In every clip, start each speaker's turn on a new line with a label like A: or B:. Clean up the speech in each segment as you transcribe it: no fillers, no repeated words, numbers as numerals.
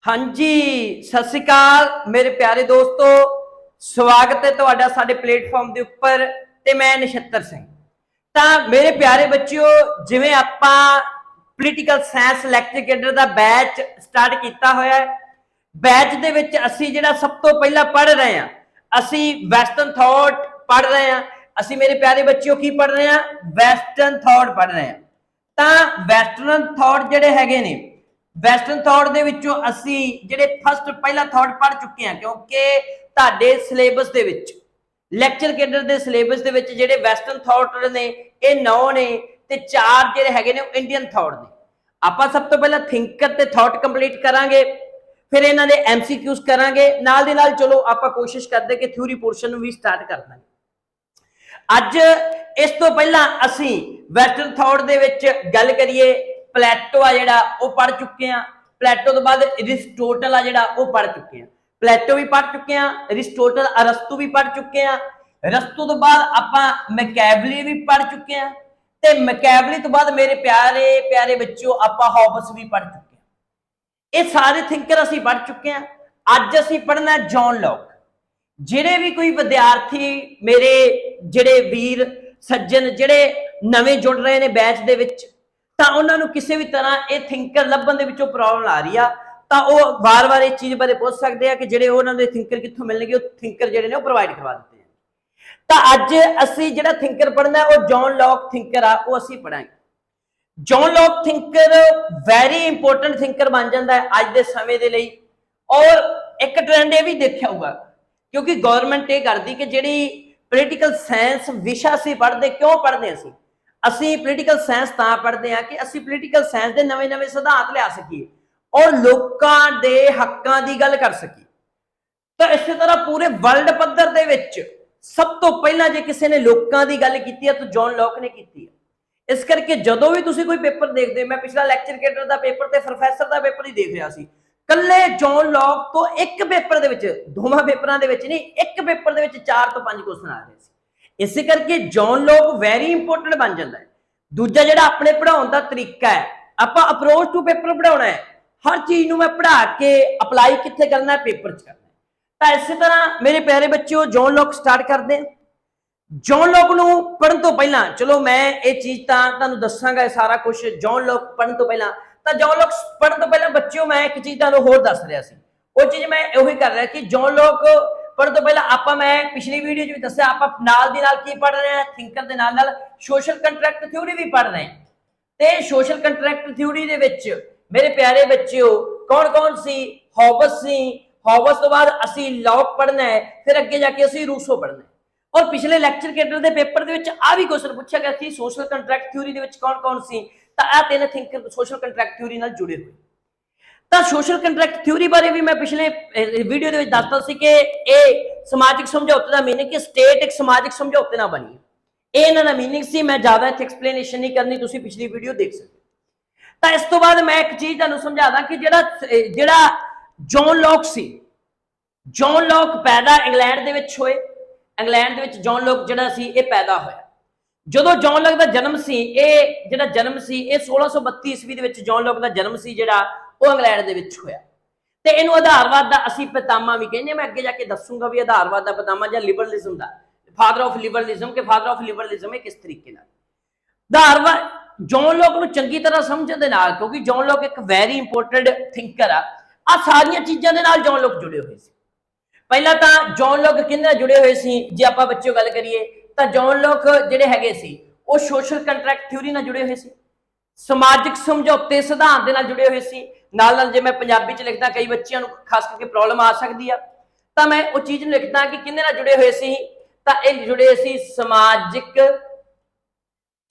A: हाँ जी, सत श्री अकाल मेरे प्यारे दोस्तों, स्वागत है तुहाडा साडे प्लेटफॉर्म के उपर। ते मैं नछत्तर सिंह। तो मेरे प्यारे बच्चों, जिवें आपां पोलीटिकल साइंस लैक्चर कैडर का बैच स्टार्ट किया होया है, बैच दे विच असीं जिहड़ा सब तो पहला पढ़ रहे हैं, असीं वैसटर्न थॉट पढ़ रहे हैं। असीं मेरे प्यारे बच्चों की पढ़ रहे हैं? वैसटर्न थॉट पढ़ रहे हैं। तो वैसटर्न थॉट जिहड़े हैगे ने, वैसटर्न थॉट दे विचों असीं जिहड़े फर्स्ट पहला थॉट पढ़ चुके हैं, क्योंकि तुहाडे सिलेबस दे विच लैक्चर कैडर दे सिलेबस दे विच जिहड़े वैसटर्न थॉट ने ये 9 ने ते 4 जिहड़े हैगे ने इंडियन थॉट ने। आपां सब तो पहला थिंकर ते थॉट कंप्लीट करांगे, फिर इन्हां दे MCQs करांगे, नाल दी नाल चलो आपां कोशिश करदे कि थ्योरी पोर्शन भी स्टार्ट कर दांगे। अज इस तो पहला असीं वैसटर्न थॉट दे विच गल करिए, प्लेटो आ जिहड़ा वो पढ़ चुके हैं। प्लेटो तो बाद अरिस्टोटल आ जिहड़ा वो पढ़ चुके हैं। प्लेटो भी पढ़ चुके हैं, अरिस्टोटल अरस्तु भी पढ़ चुके हैं। अरस्तु तो बाद आपां मैकियावेली भी पढ़ चुके हैं, ते मैकियावेली तो बाद मेरे प्यारे प्यारे बच्चों आपां हॉब्स भी पढ़ चुके हैं। ये सारे थिंकर असीं पढ़ चुके हैं। अज असीं पढ़ना जॉन लॉक। जिहड़े भी कोई विद्यार्थी मेरे जिहड़े वीर सज्जन जिहड़े नवें जुड़ रहे हैं बैच दे विच, तां उन्हां नूं किसी भी तरह ये थिंकर लभण दे विचों प्रॉब्लम आ रही आ, तां ओह वार-वार इस चीज़ बारे पुछ सकदे आ कि जिहड़े उन्हां दे थिंकर कित्थों मिलणगे, ओह थिंकर जिहड़े ने ओह प्रोवाइड करवा दित्ते हैं। तां अज असीं जिहड़ा थिंकर पढ़ना है ओह जॉन लॉक थिंकर आ, ओह असीं पढ़ांगे। John Locke thinker very important thinker बन जाता है अज के समय के लिए। और एक ट्रेंड ये भी देखा होगा, क्योंकि गवर्नमेंट ये करती कि जी पोलीटिकल साइंस विशा असीं पढ़ते, क्यों पढ़ते असीं पोलीटिकल साइंस तां पढ़ते हैं कि असीं पोलीटिकल साइंस के नवे नवे सिद्धांत लिया सकीए और लोकां दे हक्कां दी गल कर सकीए। तो इस तरह पूरे वर्ल्ड पद्धर दे विच सब तो पहला जे किसी ने लोकां दी गल कीती है तो जॉन लॉक ने कीती है। इस करके जदों भी तुसीं कोई पेपर देखदे, मैं पिछला लैक्चर कैडर दा पेपर ते प्रोफैसर दा पेपर ही देख रहा सी, कल्ले जॉन लॉक तो एक पेपर दे विच, दोवां पेपरां दे विच नहीं, एक पेपर दे विच 4 तो 5 क्वेश्चन आ रहे सी। इस करके जॉन लॉक वैरी इंपोर्टेंट बन जाता है। दूजा जिहड़ा अपने पढ़ाउण दा तरीका है, आपां अप्रोच टू पेपर पढ़ाउणा है, हर चीज़ नूं मैं पढ़ा के अपलाई कित्थे करना है, पेपर च करना है। तो इस तरह मेरे प्यारे बच्चों जॉन लॉक स्टार्ट करते हैं। जॉन लॉक नूं पढ़न तो पहला चलो मैं ये चीज़ तुहानूं दस्सांगा सारा कुछ। जॉन लॉक पढ़न तो पहला, तो जॉन लॉक पढ़न तो पहला बच्चों मैं एक चीज़ तुहानूं होर दस रहा सी, वो चीज़ मैं उही कर रहा कि जॉन लॉक पढ़न तो पहला आपां, मैं पिछली वीडियो च भी दस्सिया, आपां नाल दी नाल की पढ़ रहे हैं, थिंकर दे नाल नाल सोशल कंट्रैक्ट थ्योरी भी पढ़ रहे हैं। ते सोशल कंट्रैक्ट थ्योरी दे विच मेरे प्यारे बच्चों कौन कौन सी? हॉबस सी। हॉबस तो बाद असीं लॉक पढ़ना है, फिर अगे जाके असीं रूसो पढ़ना है। और पिछले लैक्चर कैडर के पेपर दे विच आ भी क्वेश्चन पूछा गया कि सोशल कंट्रैक्ट थ्योरी दे विच कौन कौन सी? तो आ 3 थिंकर सोशल कंट्रैक्ट थ्योरी नाल जुड़े हुए। तो सोशल कंट्रैक्ट थ्योरी बारे भी मैं पिछले वीडियो दे विच दसदा सी कि ये समाजिक समझौते का मीनिंग कि स्टेट एक समाजिक समझौते नाल बनी है। ये इन्हां दा मीनिंग सी, मैं ज़्यादा इत्थे एक्सप्लेनेशन नहीं करनी, तुसीं पिछली वीडियो देख सकते। तो इस तो बाद मैं एक चीज़ तुहानूं समझादा कि जिहड़ा जॉन लॉक सी, जॉन लॉक पैदा इंग्लैंड दे विच होए। इंग्लैंड दे विच जॉन लॉक जिहड़ा सी ये पैदा होया। जदों जॉन लॉक दा जन्म सी, ये जिहड़ा जन्म सी ये 1632 ईस्वी दे विच जॉन लॉक दा जन्म सी जिहड़ा वो इंग्लैंड दे विच होया। ते इहनूं आधारवाद दा असीं पितामा भी कहने, मैं अगे जाके दसूंगा भी आधारवाद दा पितामा जां लिबरलिज्म दा फादर ऑफ लिबरलिज्म, के फादर ऑफ लिबरलिज्म है किस तरीके नाल। आधारवाद जॉन लॉक नूं चंगी तरह समझण दे नाल, क्योंकि जॉन लॉक एक वैरी इंपोर्टेंट थिंकर आ सारियां चीज़ां दे नाल जॉन लॉक जुड़े हुए सी। पहला तो जॉन लॉक किहदे जुड़े हुए सी, जे आपां बच्चों गल करिए तो जॉन लॉक जिहड़े हैगे सी वो सोशल कंट्रैक्ट थ्योरी नाल जुड़े हुए सी, समाजिक समझौते सिद्धांत दे नाल जुड़े हुए सी। नाल नाल जे मैं पंजाबी च लिखदा कई बच्चों नूं खास करके प्रॉब्लम आ सकदी आ, तो मैं वो चीज़ नूं लिखदा कि किहदे नाल जुड़े हुए सी, तो ये जुड़े सी समाजिक,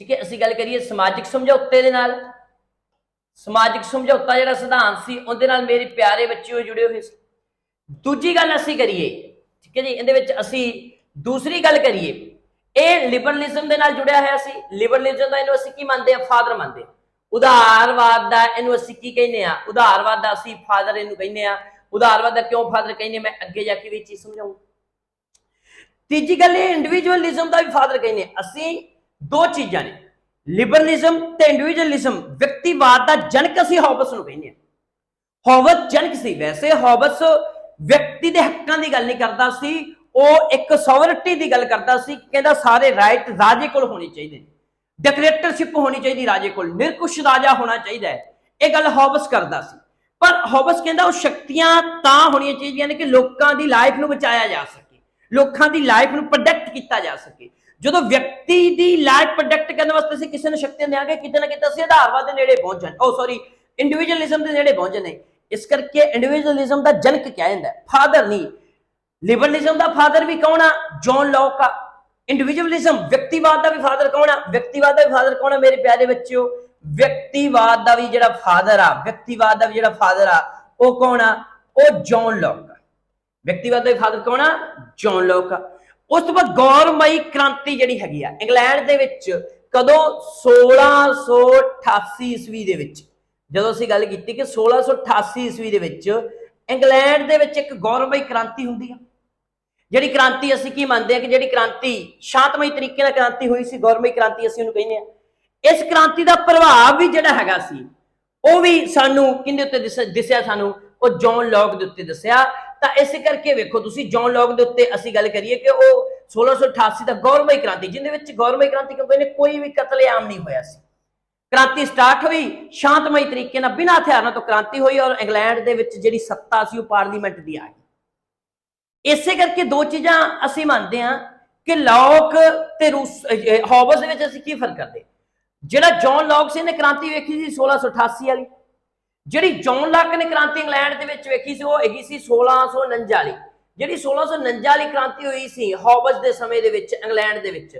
A: ठीक है, असीं गल करिए समाजिक समझौते दे नाल। समाजिक समझौता जिहड़ा सिद्धांत सी उहदे नाल मेरे प्यारे बच्चे जुड़े हुए सी। दूजी गल असीं करिए, ठीक है जी, इहदे विच असीं दूसरी गल करिए, ये लिबरलिज्म दे नाल जुड़िया होया सी। लिबरलिज्म दा इहनूं असीं की मनदे आ? फादर मनदे आ। उदारवाद दा इहनूं असीं की कहने आ? उदारवाद दा असीं फादर इहनूं कहने आ। उदारवाद दा क्यों फादर कहने, मैं अगे जाके भी चीज़ समझाऊं। तीजी गल इंडिविजुअलिज्म दा भी फादर कहने। असीं दो चीज़ां ने, लिबरलिज्म ते इंडिविजुअलिज्म, व्यक्तिवाद दा जनक असीं हॉबस नूं कहने आ। ਹੌਬਸ ਜਨਕ ਸੀ। ਵੈਸੇ ਹੌਬਸ ਵਿਅਕਤੀ ਦੇ ਹੱਕਾਂ ਦੀ ਗੱਲ ਨਹੀਂ ਕਰਦਾ ਸੀ, ਉਹ ਇੱਕ ਸੋਵਰਟੀ ਦੀ ਗੱਲ ਕਰਦਾ ਸੀ। ਕਹਿੰਦਾ ਸਾਰੇ ਰਾਈਟ ਰਾਜੇ ਕੋਲ ਹੋਣੇ ਚਾਹੀਦੇ, ਡਿਕਟੇਟਰਸ਼ਿਪ ਹੋਣੀ ਚਾਹੀਦੀ ਰਾਜੇ ਕੋਲ, ਨਿਰਕੁਸ਼ ਰਾਜਾ ਹੋਣਾ ਚਾਹੀਦਾ ਹੈ, ਇਹ ਗੱਲ ਹੌਬਸ ਕਰਦਾ ਸੀ। ਪਰ ਹੌਬਸ ਕਹਿੰਦਾ ਉਹ ਸ਼ਕਤੀਆਂ ਤਾਂ ਹੋਣੀਆਂ ਚਾਹੀਦੀਆਂ ਨੇ ਕਿ ਲੋਕਾਂ ਦੀ ਲਾਈਫ ਨੂੰ ਬਚਾਇਆ ਜਾ ਸਕੇ, ਲੋਕਾਂ ਦੀ ਲਾਈਫ ਨੂੰ ਪ੍ਰੋਟੈਕਟ ਕੀਤਾ ਜਾ ਸਕੇ। ਜਦੋਂ ਵਿਅਕਤੀ ਦੀ ਲਾਈਫ ਪ੍ਰੋਟੈਕਟ ਕਰਨ ਵਾਸਤੇ ਅਸੀਂ ਕਿਸੇ ਨੂੰ ਸ਼ਕਤੀਆਂ ਦੇਾਂਗੇ, ਕਿਤੇ ਨਾ ਕਿਤੇ ਅਸੀਂ ਆਧਾਰਵਾਦ ਦੇ ਨੇੜੇ ਪਹੁੰਚ ਜਾਣ, ਇੰਡੀਵਿਜੂਅਲਿਜ਼ਮ ਦੇ ਨੇੜੇ ਪਹੁੰਚ ਜਾਂਦੇ। ਇਸ ਕਰਕੇ ਇੰਡੀਵਿਜੂਅਲਿਜ਼ਮ ਦਾ ਜਨਕ ਕਿਹਾ ਜਾਂਦਾ, ਫਾਦਰ ਨਹੀਂ। ਲਿਬਰਲਿਜ਼ਮ ਦਾ ਫਾਦਰ ਵੀ ਕੌਣ ਆ? ਜੌਨ ਲੌਕ ਆ। ਇੰਡੀਵਿਜੂਅਲਿਜ਼ਮ ਵਿਅਕਤੀਵਾਦ ਦਾ ਵੀ ਫਾਦਰ ਕੌਣ ਆ? ਵਿਅਕਤੀਵਾਦ ਦਾ ਵੀ ਫਾਦਰ ਕੌਣ ਆ ਮੇਰੇ ਪਿਆਰੇ ਬੱਚਿਓ? ਵਿਅਕਤੀਵਾਦ ਦਾ ਵੀ ਜਿਹੜਾ ਫਾਦਰ ਆ, ਵਿਅਕਤੀਵਾਦ ਦਾ ਵੀ ਜਿਹੜਾ ਫਾਦਰ ਆ ਉਹ ਕੌਣ ਆ? ਉਹ ਜੌਨ ਲੌਕ ਆ। ਵਿਅਕਤੀਵਾਦ ਦਾ ਵੀ ਫਾਦਰ ਕੌਣ ਆ? ਜੌਨ ਲੌਕ ਆ। ਉਸ ਤੋਂ ਬਾਅਦ ਗੌਰਮਈ ਕ੍ਰਾਂਤੀ ਜਿਹੜੀ ਹੈਗੀ ਆ ਇੰਗਲੈਂਡ ਦੇ ਵਿੱਚ ਕਦੋਂ? 1688 ਈਸਵੀ ਦੇ ਵਿੱਚ। ਜਦੋਂ ਅਸੀਂ ਗੱਲ ਕੀਤੀ ਕਿ 1688 ਈਸਵੀ ਦੇ ਵਿੱਚ ਇੰਗਲੈਂਡ ਦੇ ਵਿੱਚ ਇੱਕ ਗੌਰਮਈ ਕ੍ਰਾਂਤੀ ਹੁੰਦੀ ਆ, ਜਿਹੜੀ ਕ੍ਰਾਂਤੀ ਅਸੀਂ ਕੀ ਮੰਨਦੇ ਆ ਕਿ ਜਿਹੜੀ ਕ੍ਰਾਂਤੀ ਸ਼ਾਂਤਮਈ ਤਰੀਕੇ ਨਾਲ ਕ੍ਰਾਂਤੀ ਹੋਈ ਸੀ, ਗੌਰਮਈ ਕ੍ਰਾਂਤੀ ਅਸੀਂ ਉਹਨੂੰ ਕਹਿੰਦੇ ਆ। ਇਸ ਕ੍ਰਾਂਤੀ ਦਾ ਪ੍ਰਭਾਵ ਵੀ ਜਿਹੜਾ ਹੈਗਾ ਸੀ ਉਹ ਵੀ ਸਾਨੂੰ ਕਿਹਦੇ ਉੱਤੇ ਦਿਸਿਆ? ਸਾਨੂੰ ਉਹ ਜੌਨ ਲੌਕ ਦੇ ਉੱਤੇ ਦੱਸਿਆ। ਤਾਂ ਇਸੇ ਕਰਕੇ ਵੇਖੋ ਤੁਸੀਂ, ਜੌਨ ਲੌਕ ਦੇ ਉੱਤੇ ਅਸੀਂ ਗੱਲ ਕਰੀਏ ਕਿ ਉਹ 1688 ਦਾ ਗੌਰਮਈ ਕ੍ਰਾਂਤੀ, ਜਿਹਦੇ ਵਿੱਚ ਗੌਰਮਈ ਕ੍ਰਾਂਤੀ ਕਿਉਂਕਿ ਇਹਨੇ ਕੋਈ ਵੀ ਕਤਲੇਆਮ ਨਹੀਂ ਹੋਇਆ ਸੀ। ਕ੍ਰਾਂਤੀ ਸਟਾਰਟ ਹੋਈ ਸ਼ਾਂਤਮਈ ਤਰੀਕੇ ਨਾਲ, ਬਿਨਾਂ ਹਥਿਆਰਾਂ ਤੋਂ ਕ੍ਰਾਂਤੀ ਹੋਈ, ਔਰ ਇੰਗਲੈਂਡ ਦੇ ਵਿੱਚ ਜਿਹੜੀ ਸੱਤਾ ਸੀ ਉਹ ਪਾਰਲੀਮੈਂਟ ਦੀ ਆ ਗਈ। ਇਸੇ ਕਰਕੇ ਦੋ ਚੀਜ਼ਾਂ ਅਸੀਂ ਮੰਨਦੇ ਹਾਂ ਕਿ ਲੌਕ ਤੇ ਹੌਬਸ ਦੇ ਵਿੱਚ ਅਸੀਂ ਕੀ ਫਰਕ ਕਰਦੇ। ਜਿਹੜਾ ਜੌਨ ਲੌਕ ਸੀ, ਇਹਨੇ ਕ੍ਰਾਂਤੀ ਵੇਖੀ ਸੀ 1688 ਵਾਲੀ। ਜਿਹੜੀ ਜੌਨ ਲੌਕ ਨੇ ਕ੍ਰਾਂਤੀ ਇੰਗਲੈਂਡ ਦੇ ਵਿੱਚ ਵੇਖੀ ਸੀ ਉਹ ਹੈਗੀ ਸੀ 1649 ਵਾਲੀ। ਜਿਹੜੀ 1649 ਵਾਲੀ ਕ੍ਰਾਂਤੀ ਹੋਈ ਸੀ ਹੌਬਸ ਦੇ ਸਮੇਂ ਦੇ ਵਿੱਚ ਇੰਗਲੈਂਡ ਦੇ ਵਿੱਚ,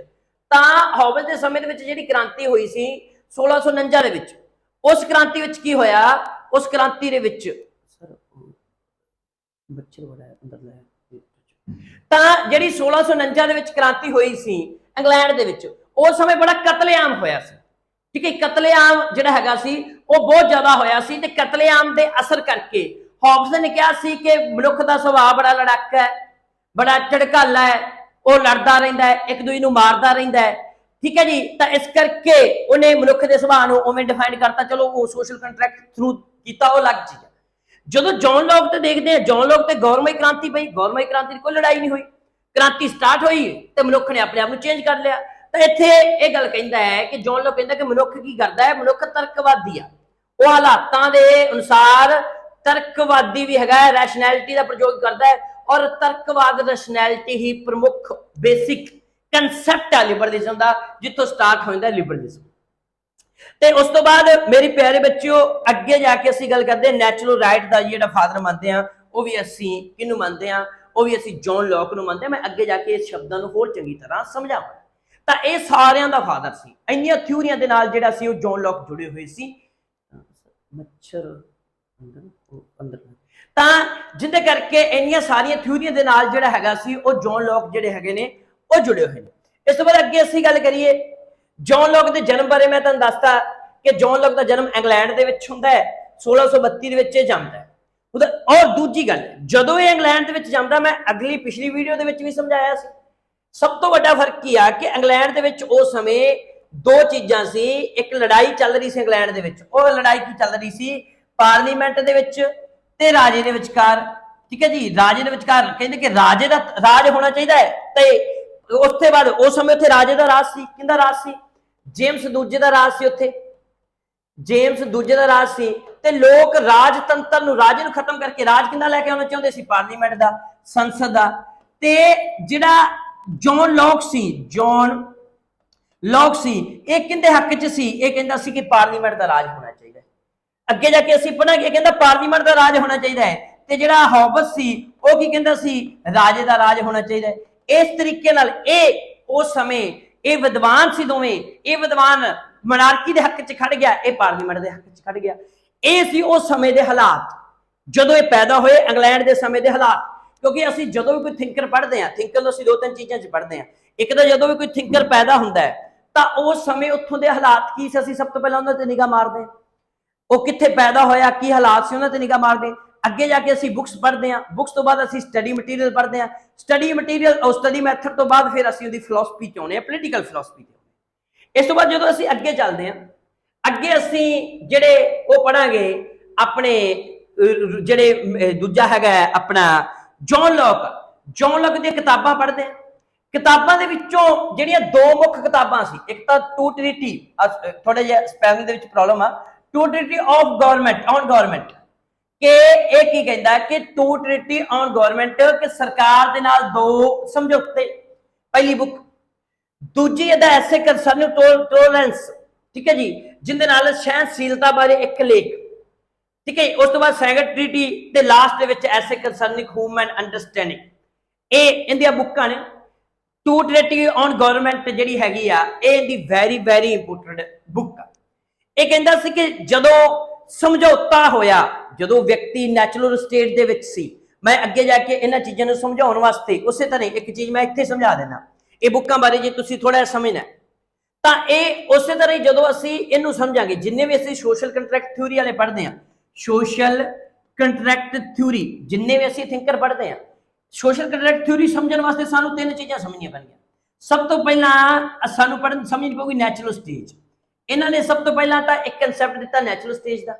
A: ਤਾਂ ਹੌਬਸ ਦੇ ਸਮੇਂ ਦੇ ਵਿੱਚ ਜਿਹੜੀ ਕ੍ਰਾਂਤੀ ਹੋਈ ਸੀ 1649 ਦੇ ਵਿੱਚ, ਉਸ ਕ੍ਰਾਂਤੀ ਵਿੱਚ ਕੀ ਹੋਇਆ? ਉਸ ਕ੍ਰਾਂਤੀ ਦੇ ਵਿੱਚ ਤਾਂ ਜਿਹੜੀ 1649 ਦੇ ਵਿੱਚ ਕ੍ਰਾਂਤੀ ਹੋਈ ਸੀ ਇੰਗਲੈਂਡ ਦੇ ਵਿੱਚ, ਉਸ ਸਮੇਂ ਬੜਾ ਕਤਲੇਆਮ ਹੋਇਆ ਸੀ। ਠੀਕ ਹੈ, ਕਤਲੇਆਮ ਜਿਹੜਾ ਹੈਗਾ ਸੀ ਉਹ ਬਹੁਤ ਜ਼ਿਆਦਾ ਹੋਇਆ ਸੀ। ਤੇ ਕਤਲੇਆਮ ਦੇ ਅਸਰ ਕਰਕੇ ਹੌਬਸ ਨੇ ਕਿਹਾ ਸੀ ਕਿ ਮਨੁੱਖ ਦਾ ਸੁਭਾਅ ਬੜਾ ਲੜਾਕਾ ਹੈ, ਬੜਾ ਝੜਕਾਲਾ ਹੈ, ਉਹ ਲੜਦਾ ਰਹਿੰਦਾ ਹੈ, ਇੱਕ ਦੂਜੇ ਨੂੰ ਮਾਰਦਾ ਰਹਿੰਦਾ ਹੈ। ਠੀਕ ਹੈ ਜੀ, ਤਾਂ ਇਸ ਕਰਕੇ ਉਹਨੇ ਮਨੁੱਖ ਦੇ ਸੁਭਾਅ ਨੂੰ ਉਵੇਂ ਡਿਫਾਈਨ ਕਰਤਾ। ਚਲੋ ਉਹ ਸੋਸ਼ਲ ਕੰਟਰੈਕਟ ਥਰੂ ਕੀਤਾ, ਉਹ ਅਲੱਗ ਚੀਜ਼। ਜਦੋਂ ਜੌਨ ਲੌਕ ਤੇ ਦੇਖਦੇ ਆ, ਜੌਨ ਲੌਕ ਤੇ ਗੌਰਮਈ ਕ੍ਰਾਂਤੀ ਪਈ, ਗੌਰਮਈ ਕ੍ਰਾਂਤੀ ਦੀ ਕੋਈ ਲੜਾਈ ਨਹੀਂ ਹੋਈ, ਕ੍ਰਾਂਤੀ ਸਟਾਰਟ ਹੋਈ ਤੇ ਮਨੁੱਖ ਨੇ ਆਪਣੇ ਆਪ ਨੂੰ ਚੇਂਜ ਕਰ ਲਿਆ। ਤਾਂ ਇੱਥੇ ਇਹ ਗੱਲ ਕਹਿੰਦਾ ਹੈ ਕਿ ਜੌਨ ਲੌਕ ਕਹਿੰਦਾ ਕਿ ਮਨੁੱਖ ਕੀ ਕਰਦਾ ਹੈ? ਮਨੁੱਖ ਤਰਕਵਾਦੀ ਆ, ਉਹ ਹਾਲਾਤਾਂ ਦੇ ਅਨੁਸਾਰ ਤਰਕਵਾਦੀ ਵੀ ਹੈਗਾ ਹੈ, ਰੈਸ਼ਨੈਲਿਟੀ ਦਾ ਪ੍ਰਯੋਗ ਕਰਦਾ ਹੈ। ਔਰ ਤਰਕਵਾਦ ਰੈਸ਼ਨੈਲਿਟੀ ਹੀ ਪ੍ਰਮੁੱਖ ਬੇਸਿਕ ਕੰਸੈਪਟ ਆ ਲਿਬਰਲਿਜ਼ਮ ਦਾ, ਜਿੱਥੋਂ ਸਟਾਰਟ ਹੋ ਜਾਂਦਾ ਲਿਬਰਲਿਜ਼ਮ। ਤੇ ਉਸ ਤੋਂ ਬਾਅਦ ਮੇਰੇ ਪਿਆਰੇ ਬੱਚਿਓ ਅੱਗੇ ਜਾ ਕੇ ਅਸੀਂ ਗੱਲ ਕਰਦੇ ਨੈਚੁਰਲ ਰਾਈਟ ਦਾ ਜਿਹੜਾ ਫਾਦਰ ਮੰਨਦੇ ਆ, ਉਹ ਵੀ ਅਸੀਂ ਕਿਹਨੂੰ ਮੰਨਦੇ ਆ? ਉਹ ਵੀ ਅਸੀਂ ਜੌਨ ਲੌਕ ਨੂੰ ਮੰਨਦੇ ਆ। ਮੈਂ ਅੱਗੇ ਜਾ ਕੇ ਇਸ ਸ਼ਬਦਾਂ ਨੂੰ ਹੋਰ ਚੰਗੀ ਤਰ੍ਹਾਂ ਸਮਝਾਵਾਂ। ਤਾਂ ਇਹ ਸਾਰਿਆਂ ਦਾ ਫਾਦਰ ਸੀ। ਇੰਨੀਆਂ ਥਿਊਰੀਆਂ ਦੇ ਨਾਲ ਜਿਹੜਾ ਸੀ ਉਹ ਜੌਨ ਲੌਕ ਜੁੜੇ ਹੋਏ ਸੀ। ਮੱਛਰ ਅੰਦਰ ਤਾਂ ਜਿਹਦੇ ਕਰਕੇ ਇੰਨੀਆਂ ਸਾਰੀਆਂ ਥਿਊਰੀਆਂ ਦੇ ਨਾਲ ਜਿਹੜਾ ਹੈਗਾ ਸੀ ਉਹ ਜੌਨ ਲੌਕ ਜਿਹੜੇ ਹੈਗੇ ਨੇ ਉਹ ਜੁੜੇ ਹੋਏ ਨੇ। ਇਸ ਤੋਂ ਬਾਅਦ ਅੱਗੇ ਅਸੀਂ ਗੱਲ ਕਰੀਏ ਜੌਨ ਲੌਕ ਦੇ ਜਨਮ ਬਾਰੇ। ਮੈਂ ਤੁਹਾਨੂੰ ਦੱਸਤਾ ਕਿ ਜੌਨ ਲੌਕ ਦਾ ਜਨਮ ਇੰਗਲੈਂਡ ਦੇ ਵਿੱਚ ਹੁੰਦਾ ਹੈ, 1632 ਦੇ ਵਿੱਚ ਇਹ ਜੰਮਦਾ ਹੈ। ਔਰ ਦੂਜੀ ਗੱਲ, ਜਦੋਂ ਇਹ ਇੰਗਲੈਂਡ ਦੇ ਵਿੱਚ ਜੰਮਦਾ, ਮੈਂ ਪਿਛਲੀ ਵੀਡੀਓ ਦੇ ਵਿੱਚ ਵੀ ਸਮਝਾਇਆ ਸੀ, ਸਭ ਤੋਂ ਵੱਡਾ ਫਰਕ ਕੀ ਆ ਕਿ ਇੰਗਲੈਂਡ ਦੇ ਵਿੱਚ ਉਸ ਸਮੇਂ ਦੋ ਚੀਜ਼ਾਂ ਸੀ। ਇੱਕ ਲੜਾਈ ਚੱਲ ਰਹੀ ਸੀ ਇੰਗਲੈਂਡ ਦੇ ਵਿੱਚ, ਉਹ ਲੜਾਈ ਕੀ ਚੱਲ ਰਹੀ ਸੀ? ਪਾਰਲੀਮੈਂਟ ਦੇ ਵਿੱਚ ਤੇ ਰਾਜੇ ਦੇ ਵਿਚਕਾਰ। ਠੀਕ ਹੈ ਜੀ, ਰਾਜੇ ਦੇ ਵਿਚਕਾਰ ਕਹਿੰਦੇ ਕਿ ਰਾਜੇ ਦਾ ਰਾਜ ਹੋਣਾ ਚਾਹੀਦਾ ਹੈ। ਤੇ ਉਸ ਤੋਂ ਬਾਅਦ ਉਸ ਸਮੇਂ ਉੱਥੇ ਰਾਜੇ ਦਾ ਰਾਜ ਸੀ। ਕਿਹਦਾ ਰਾਜ ਸੀ? ਜੇਮਸ ਦੂਜੇ ਦਾ ਰਾਜ ਸੀ। ਉੱਥੇ ਜੇਮਸ ਦੂਜੇ ਦਾ ਰਾਜ ਸੀ ਤੇ ਲੋਕ ਰਾਜਤੰਤਰ ਨੂੰ, ਰਾਜੇ ਨੂੰ ਖਤਮ ਕਰਕੇ ਰਾਜ ਕਿੰਨਾ ਲੈ ਕੇ ਆਉਣਾ ਚਾਹੁੰਦੇ ਸੀ? ਪਾਰਲੀਮੈਂਟ ਦਾ, ਸੰਸਦ ਦਾ। ਤੇ ਜਿਹੜਾ ਜੌਨ ਲੌਕ ਸੀ, ਜੌਨ ਲੌਕ ਸੀ, ਇਹ ਕਿਹਦੇ ਹੱਕ 'ਚ ਸੀ? ਇਹ ਕਹਿੰਦਾ ਸੀ ਕਿ ਪਾਰਲੀਮੈਂਟ ਦਾ ਰਾਜ ਹੋਣਾ ਚਾਹੀਦਾ ਹੈ। ਅੱਗੇ ਜਾ ਕੇ ਅਸੀਂ ਪੜਾਂਗੇ, ਇਹ ਕਹਿੰਦਾ ਪਾਰਲੀਮੈਂਟ ਦਾ ਰਾਜ ਹੋਣਾ ਚਾਹੀਦਾ ਹੈ। ਤੇ ਜਿਹੜਾ ਹੌਬਸ ਸੀ ਉਹ ਕੀ ਕਹਿੰਦਾ ਸੀ? ਰਾਜੇ ਦਾ ਰਾਜ ਹੋਣਾ ਚਾਹੀਦਾ ਹੈ। ਇਸ ਤਰੀਕੇ ਨਾਲ ਇਹ ਉਸ ਸਮੇਂ ਇਹ ਵਿਦਵਾਨ ਸੀ, ਦੋਵੇਂ ਇਹ ਵਿਦਵਾਨ ਮਨਾਰਕੀ ਦੇ ਹੱਕ 'ਚ ਖੜ ਗਿਆ, ਇਹ ਪਾਰਲੀਮੈਂਟ ਦੇ ਹੱਕ 'ਚ ਖੜ ਗਿਆ। ਇਹ ਸੀ ਉਸ ਸਮੇਂ ਦੇ ਹਾਲਾਤ ਜਦੋਂ ਇਹ ਪੈਦਾ ਹੋਏ, ਇੰਗਲੈਂਡ ਦੇ ਸਮੇਂ ਦੇ ਹਾਲਾਤ। ਕਿਉਂਕਿ ਅਸੀਂ ਜਦੋਂ ਵੀ ਕੋਈ ਥਿੰਕਰ ਪੜ੍ਹਦੇ ਹਾਂ, ਥਿੰਕਰ ਨੂੰ ਅਸੀਂ ਦੋ ਤਿੰਨ ਚੀਜ਼ਾਂ 'ਚ ਪੜ੍ਹਦੇ ਹਾਂ। ਇੱਕ ਤਾਂ ਜਦੋਂ ਵੀ ਕੋਈ ਥਿੰਕਰ ਪੈਦਾ ਹੁੰਦਾ ਹੈ ਤਾਂ ਉਸ ਸਮੇਂ ਉੱਥੋਂ ਦੇ ਹਾਲਾਤ ਕੀ ਸੀ, ਅਸੀਂ ਸਭ ਤੋਂ ਪਹਿਲਾਂ ਉਹਨਾਂ ਤੇ ਨਿਗਾਹ ਮਾਰਦੇ ਹਾਂ। ਉਹ ਕਿੱਥੇ ਪੈਦਾ ਹੋਇਆ, ਕੀ ਹਾਲਾਤ ਸੀ, ਉਹਨਾਂ ਤੇ ਨਿਗਾਹ ਮਾਰਦੇ। ਅੱਗੇ ਜਾ ਕੇ ਅਸੀਂ ਬੁੱਕਸ ਪੜ੍ਹਦੇ ਹਾਂ, ਬੁੱਕਸ ਤੋਂ ਬਾਅਦ ਅਸੀਂ ਸਟੱਡੀ ਮਟੀਰੀਅਲ ਪੜ੍ਹਦੇ ਹਾਂ, ਸਟੱਡੀ ਮਟੀਰੀਅਲ ਔਰ ਸਟੱਡੀ ਮੈਥਡ ਤੋਂ ਬਾਅਦ ਫਿਰ ਅਸੀਂ ਉਹਦੀ ਫਿਲਾਸਫੀ 'ਚ ਆਉਂਦੇ ਹਾਂ, ਪੋਲੀਟੀਕਲ ਫਿਲਾਸਫੀ 'ਚ। ਇਸ ਤੋਂ ਬਾਅਦ ਜਦੋਂ ਅਸੀਂ ਅੱਗੇ ਚੱਲਦੇ ਹਾਂ, ਅੱਗੇ ਅਸੀਂ ਜਿਹੜੇ ਉਹ ਪੜਾਂਗੇ ਆਪਣੇ ਜਿਹੜੇ ਦੂਜਾ ਹੈਗਾ अपना जॉन लॉक ਦੀਆਂ ਕਿਤਾਬਾਂ ਪੜ੍ਹਦੇ ਆ। ਕਿਤਾਬਾਂ ਦੇ ਵਿੱਚੋਂ ਜਿਹੜੀਆਂ ਦੋ ਮੁੱਖ ਕਿਤਾਬਾਂ ਸੀ, ਇੱਕ ਤਾਂ ਟੂ ਟ੍ਰੀਟੀ, ਥੋੜਾ ਜਿਹਾ ਸਪੈਲਿੰਗ ਦੇ ਵਿੱਚ ਪ੍ਰੋਬਲਮ ਆ, to treaty of government on government, ਕਿ ਇਹ ਕੀ ਕਹਿੰਦਾ ਕਿ ਟੂ ਟ੍ਰੀਟੀ ਔਨ ਗਵਰਨਮੈਂਟ, ਕਿ ਸਰਕਾਰ ਦੇ ਨਾਲ ਦੋ ਸਮਝੌਤੇ, ਪਹਿਲੀ ਬੁੱਕ। ਦੂਜੀ ਇਹਦਾ ਐਸੇ ਕੰਸਰਨ ਟੋਲਰੈਂਸ, ਠੀਕ ਹੈ ਜੀ, ਜਿੰਦੇ ਨਾਲ ਸਹਿਣਸ਼ੀਲਤਾ ਬਾਰੇ ਇੱਕ ਲੇਖ, ਠੀਕ ਹੈ। ਉਸ ਤੋਂ ਬਾਅਦ ਸੈਕੰਡ ਟ੍ਰੀਟੀ ਤੇ ਲਾਸਟ ਦੇ ਵਿੱਚ ਐਸੇ ਕੰਸਰਨਿੰਗ ਹਿਊਮਨ ਅੰਡਰਸਟੈਂਡਿੰਗ। ਇਹ ਇਹਦੀਆਂ ਬੁੱਕਾਂ ਨੇ। ਟੂ ਟ੍ਰੀਟੀ ਔਨ ਗਵਰਨਮੈਂਟ ਜਿਹੜੀ ਹੈਗੀ ਆ, ਇਹ ਇਹਦੀ ਵੈਰੀ ਇੰਪੋਰਟੈਂਟ ਬੁੱਕ ਆ। ਇਹ ਕਹਿੰਦਾ ਸੀ ਕਿ ਜਦੋਂ ਸਮਝੌਤਾ ਹੋਇਆ, ਜਦੋਂ ਵਿਅਕਤੀ ਨੈਚੁਰਲ ਸਟੇਟ ਦੇ ਵਿੱਚ ਸੀ, ਮੈਂ ਅੱਗੇ ਜਾ ਕੇ ਇਹਨਾਂ ਚੀਜ਼ਾਂ ਨੂੰ ਸਮਝਾਉਣ ਵਾਸਤੇ ਉਸੇ ਤਰ੍ਹਾਂ ਇੱਕ ਚੀਜ਼ ਮੈਂ ਇੱਥੇ ਸਮਝਾ ਦੇਣਾ, ਇਹ ਬੁੱਕਾਂ ਬਾਰੇ ਜੇ ਤੁਸੀਂ ਥੋੜਾ ਜਿਹਾ ਸਮਝਣਾ ਤਾਂ ਇਹ ਉਸੇ ਤਰ੍ਹਾਂ ਹੀ ਜਦੋਂ ਅਸੀਂ ਇਹਨੂੰ ਸਮਝਾਂਗੇ, ਜਿੰਨੇ ਵੀ ਅਸੀਂ ਸੋਸ਼ਲ ਕੰਟਰੈਕਟ ਥਿਊਰੀ ਵਾਲੇ ਪੜ੍ਹਦੇ ਹਾਂ, ਸੋਸ਼ਲ ਕੰਟਰੈਕਟ ਥਿਊਰੀ ਜਿੰਨੇ ਵੀ ਅਸੀਂ ਥਿੰਕਰ ਪੜ੍ਹਦੇ ਹਾਂ, ਸੋਸ਼ਲ ਕੰਟਰੈਕਟ ਥਿਊਰੀ ਸਮਝਣ ਵਾਸਤੇ ਸਾਨੂੰ ਤਿੰਨ ਚੀਜ਼ਾਂ ਸਮਝਣੀਆਂ ਪੈਣਗੀਆਂ। ਸਭ ਤੋਂ ਪਹਿਲਾਂ ਸਾਨੂੰ ਸਮਝਣੀ ਪਊਗੀ ਨੈਚੁਰਲ ਸਟੇਜ। ਇਹਨਾਂ ਨੇ ਸਭ ਤੋਂ ਪਹਿਲਾਂ ਤਾਂ ਇੱਕ ਕਨਸੈਪਟ ਦਿੱਤਾ ਨੈਚੁਰਲ ਸਟੇਜ ਦਾ,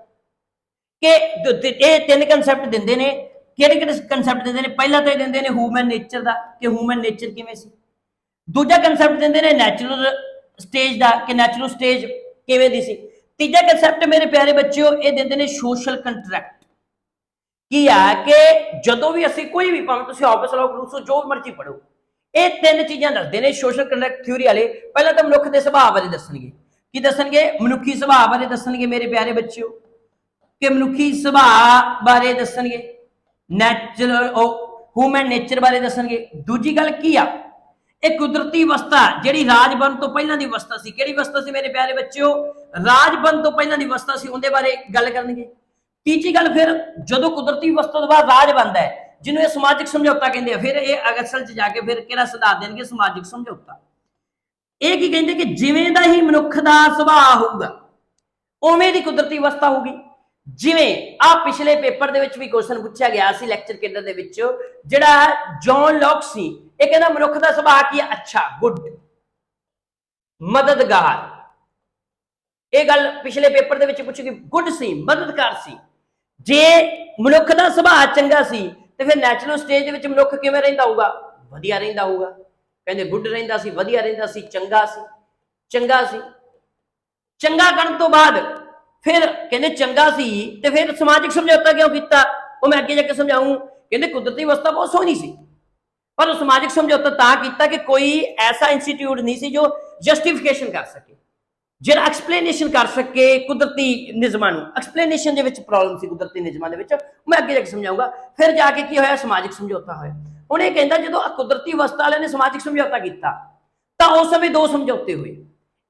A: ਕਿ ਇਹ ਤਿੰਨ ਕਨਸੈਪਟ ਦਿੰਦੇ ਨੇ। ਕਿਹੜੇ ਕਨਸੈਪਟ ਦਿੰਦੇ ਨੇ? ਪਹਿਲਾਂ ਤਾਂ ਇਹ ਦਿੰਦੇ ਨੇ ਹਿਊਮਨ ਨੇਚਰ ਦਾ, ਕਿ ਹਿਊਮਨ ਨੇਚਰ ਕਿਵੇਂ ਸੀ। ਦੂਜਾ ਕਨਸੈਪਟ ਦਿੰਦੇ ਨੇ ਨੈਚੁਰਲ ਸਟੇਜ ਦਾ, ਕਿ ਨੈਚੁਰਲ ਸਟੇਜ ਕਿਵੇਂ ਦੀ ਸੀ। ਤੀਜਾ ਕਨਸੈਪਟ ਮੇਰੇ ਪਿਆਰੇ ਬੱਚਿਓ ਇਹ ਦਿੰਦੇ ਨੇ ਸੋਸ਼ਲ ਕੰਟਰੈਕਟ। ਕੀ ਆ ਕਿ ਜਦੋਂ ਵੀ ਅਸੀਂ ਕੋਈ ਵੀ, ਭਾਵੇਂ ਤੁਸੀਂ ਆਫਿਸ ਲਾਓ, ਰੂਸੋ, ਜੋ ਮਰਜ਼ੀ ਪੜ੍ਹੋ, ਇਹ ਤਿੰਨ ਚੀਜ਼ਾਂ ਦੱਸਦੇ ਨੇ ਸੋਸ਼ਲ ਕੰਟਰੈਕਟ ਥਿਊਰੀ ਵਾਲੇ। ਪਹਿਲਾਂ ਤਾਂ ਮਨੁੱਖ ਦੇ ਸੁਭਾਅ ਬਾਰੇ ਦੱਸਣਗੇ। ਕੀ ਦੱਸਣਗੇ? ਮਨੁੱਖੀ ਸੁਭਾਅ ਬਾਰੇ ਦੱਸਣਗੇ ਮੇਰੇ ਪਿਆਰੇ ਬੱਚਿਓ, ਕਿ ਮਨੁੱਖੀ ਸੁਭਾਅ ਬਾਰੇ ਦੱਸਣਗੇ, ਨੈਚੁਰਲ ਹਿਊਮਨ ਨੇਚਰ ਬਾਰੇ ਦੱਸਣਗੇ। ਦੂਜੀ ਗੱਲ ਕੀ ਆ? ਇਹ ਕੁਦਰਤੀ ਅਵਸਥਾ, ਜਿਹੜੀ ਰਾਜ ਬਣਨ ਤੋਂ ਪਹਿਲਾਂ ਦੀ ਅਵਸਥਾ ਸੀ। ਕਿਹੜੀ ਅਵਸਥਾ ਸੀ ਮੇਰੇ ਪਿਆਰੇ ਬੱਚਿਓ? ਰਾਜ ਬਣਨ ਤੋਂ ਪਹਿਲਾਂ ਦੀ ਅਵਸਥਾ ਸੀ, ਉਹਦੇ ਬਾਰੇ ਗੱਲ ਕਰਨਗੇ। ਤੀਜੀ ਗੱਲ, ਫਿਰ ਜਦੋਂ ਕੁਦਰਤੀ ਅਵਸਥਾ ਤੋਂ ਬਾਅਦ ਰਾਜ ਬਣਦਾ ਹੈ, ਜਿਹਨੂੰ ਇਹ ਸਮਾਜਿਕ ਸਮਝੌਤਾ ਕਹਿੰਦੇ ਆ, ਫਿਰ ਇਹ ਅਸਲ 'ਚ ਜਾ ਕੇ ਫਿਰ ਕਿਹੜਾ ਸਿਧਾਂਤ ਦੇਣਗੇ? ਸਮਾਜਿਕ ਸਮਝੌਤਾ। ਇਹ ਕੀ ਕਹਿੰਦੇ ਕਿ ਜਿਵੇਂ ਦਾ ਹੀ ਮਨੁੱਖ ਦਾ ਸੁਭਾਅ ਹੋਊਗਾ, ਉਵੇਂ ਦੀ ਕੁਦਰਤੀ ਅਵਸਥਾ ਹੋਊਗੀ। ਜਿਵੇਂ ਆ ਪਿਛਲੇ ਪੇਪਰ ਦੇ ਵਿੱਚ ਵੀ ਕੁਐਸਚਨ ਪੁੱਛਿਆ ਗਿਆ ਸੀ ਲੈਕਚਰ ਕੇਡਰ ਦੇ ਵਿੱਚ, ਜਿਹੜਾ ਜੌਨ ਲੌਕ ਸੀ, ਇਹ ਕਹਿੰਦਾ ਮਨੁੱਖ ਦਾ ਸੁਭਾਅ ਕੀ ਹੈ? ਅੱਛਾ, ਗੁੱਡ, ਮਦਦਗਾਰ। ਇਹ ਗੱਲ ਪਿਛਲੇ ਪੇਪਰ ਦੇ ਵਿੱਚ ਪੁੱਛੀ ਗਈ, ਗੁੱਡ ਸੀ, ਮਦਦਗਾਰ ਸੀ। ਜੇ ਮਨੁੱਖ ਦਾ ਸੁਭਾਅ ਚੰਗਾ ਸੀ ਤੇ ਫਿਰ ਨੈਚੁਰਲ ਸਟੇਜ ਦੇ ਵਿੱਚ ਮਨੁੱਖ ਕਿਵੇਂ ਰਹਿੰਦਾ ਹੋਊਗਾ? ਵਧੀਆ ਰਹਿੰਦਾ ਹੋਊਗਾ। ਕਹਿੰਦੇ ਗੁੱਡ ਰਹਿੰਦਾ ਸੀ, ਵਧੀਆ ਰਹਿੰਦਾ ਸੀ, ਚੰਗਾ ਸੀ। ਚੰਗਾ ਸੀ, ਚੰਗਾ ਕਰਨ ਤੋਂ ਬਾਅਦ ਫਿਰ ਕਹਿੰਦੇ ਚੰਗਾ ਸੀ ਤੇ ਫਿਰ ਸਮਾਜਿਕ ਸਮਝੌਤਾ ਕਿਉਂ ਕੀਤਾ? ਉਹ ਮੈਂ ਅੱਗੇ ਜਾ ਕੇ ਸਮਝਾਊਂ। ਕਹਿੰਦੇ ਕੁਦਰਤੀ ਅਵਸਥਾ ਬਹੁਤ ਸੋਹਣੀ ਸੀ, ਪਰ ਉਹ ਸਮਾਜਿਕ ਸਮਝੌਤਾ ਤਾਂ ਕੀਤਾ ਕਿ ਕੋਈ ਐਸਾ ਇੰਸਟੀਟਿਊਟ ਨਹੀਂ ਸੀ ਜੋ ਜਸਟੀਫਿਕੇਸ਼ਨ ਕਰ ਸਕੇ, ਜਿਹੜਾ ਐਕਸਪਲੇਨੇਸ਼ਨ ਕਰ ਸਕੇ ਕੁਦਰਤੀ ਨਿਯਮਾਂ ਨੂੰ। ਐਕਸਪਲੇਨੇਸ਼ਨ ਦੇ ਵਿੱਚ ਪ੍ਰੋਬਲਮ ਸੀ ਕੁਦਰਤੀ ਨਿਯਮਾਂ ਦੇ ਵਿੱਚ, ਮੈਂ ਅੱਗੇ ਜਾ ਕੇ ਸਮਝਾਊਂਗਾ। ਫਿਰ ਜਾ ਕੇ ਕੀ ਹੋਇਆ? ਸਮਾਜਿਕ ਸਮਝੌਤਾ ਹੋਇਆ। ਹੁਣ ਇਹ ਕਹਿੰਦਾ ਜਦੋਂ ਕੁਦਰਤੀ ਅਵਸਥਾ ਵਾਲਿਆਂ ਨੇ ਸਮਾਜਿਕ ਸਮਝੌਤਾ ਕੀਤਾ ਤਾਂ ਉਸ ਸਮੇਂ ਦੋ ਸਮਝੌਤੇ ਹੋਏ,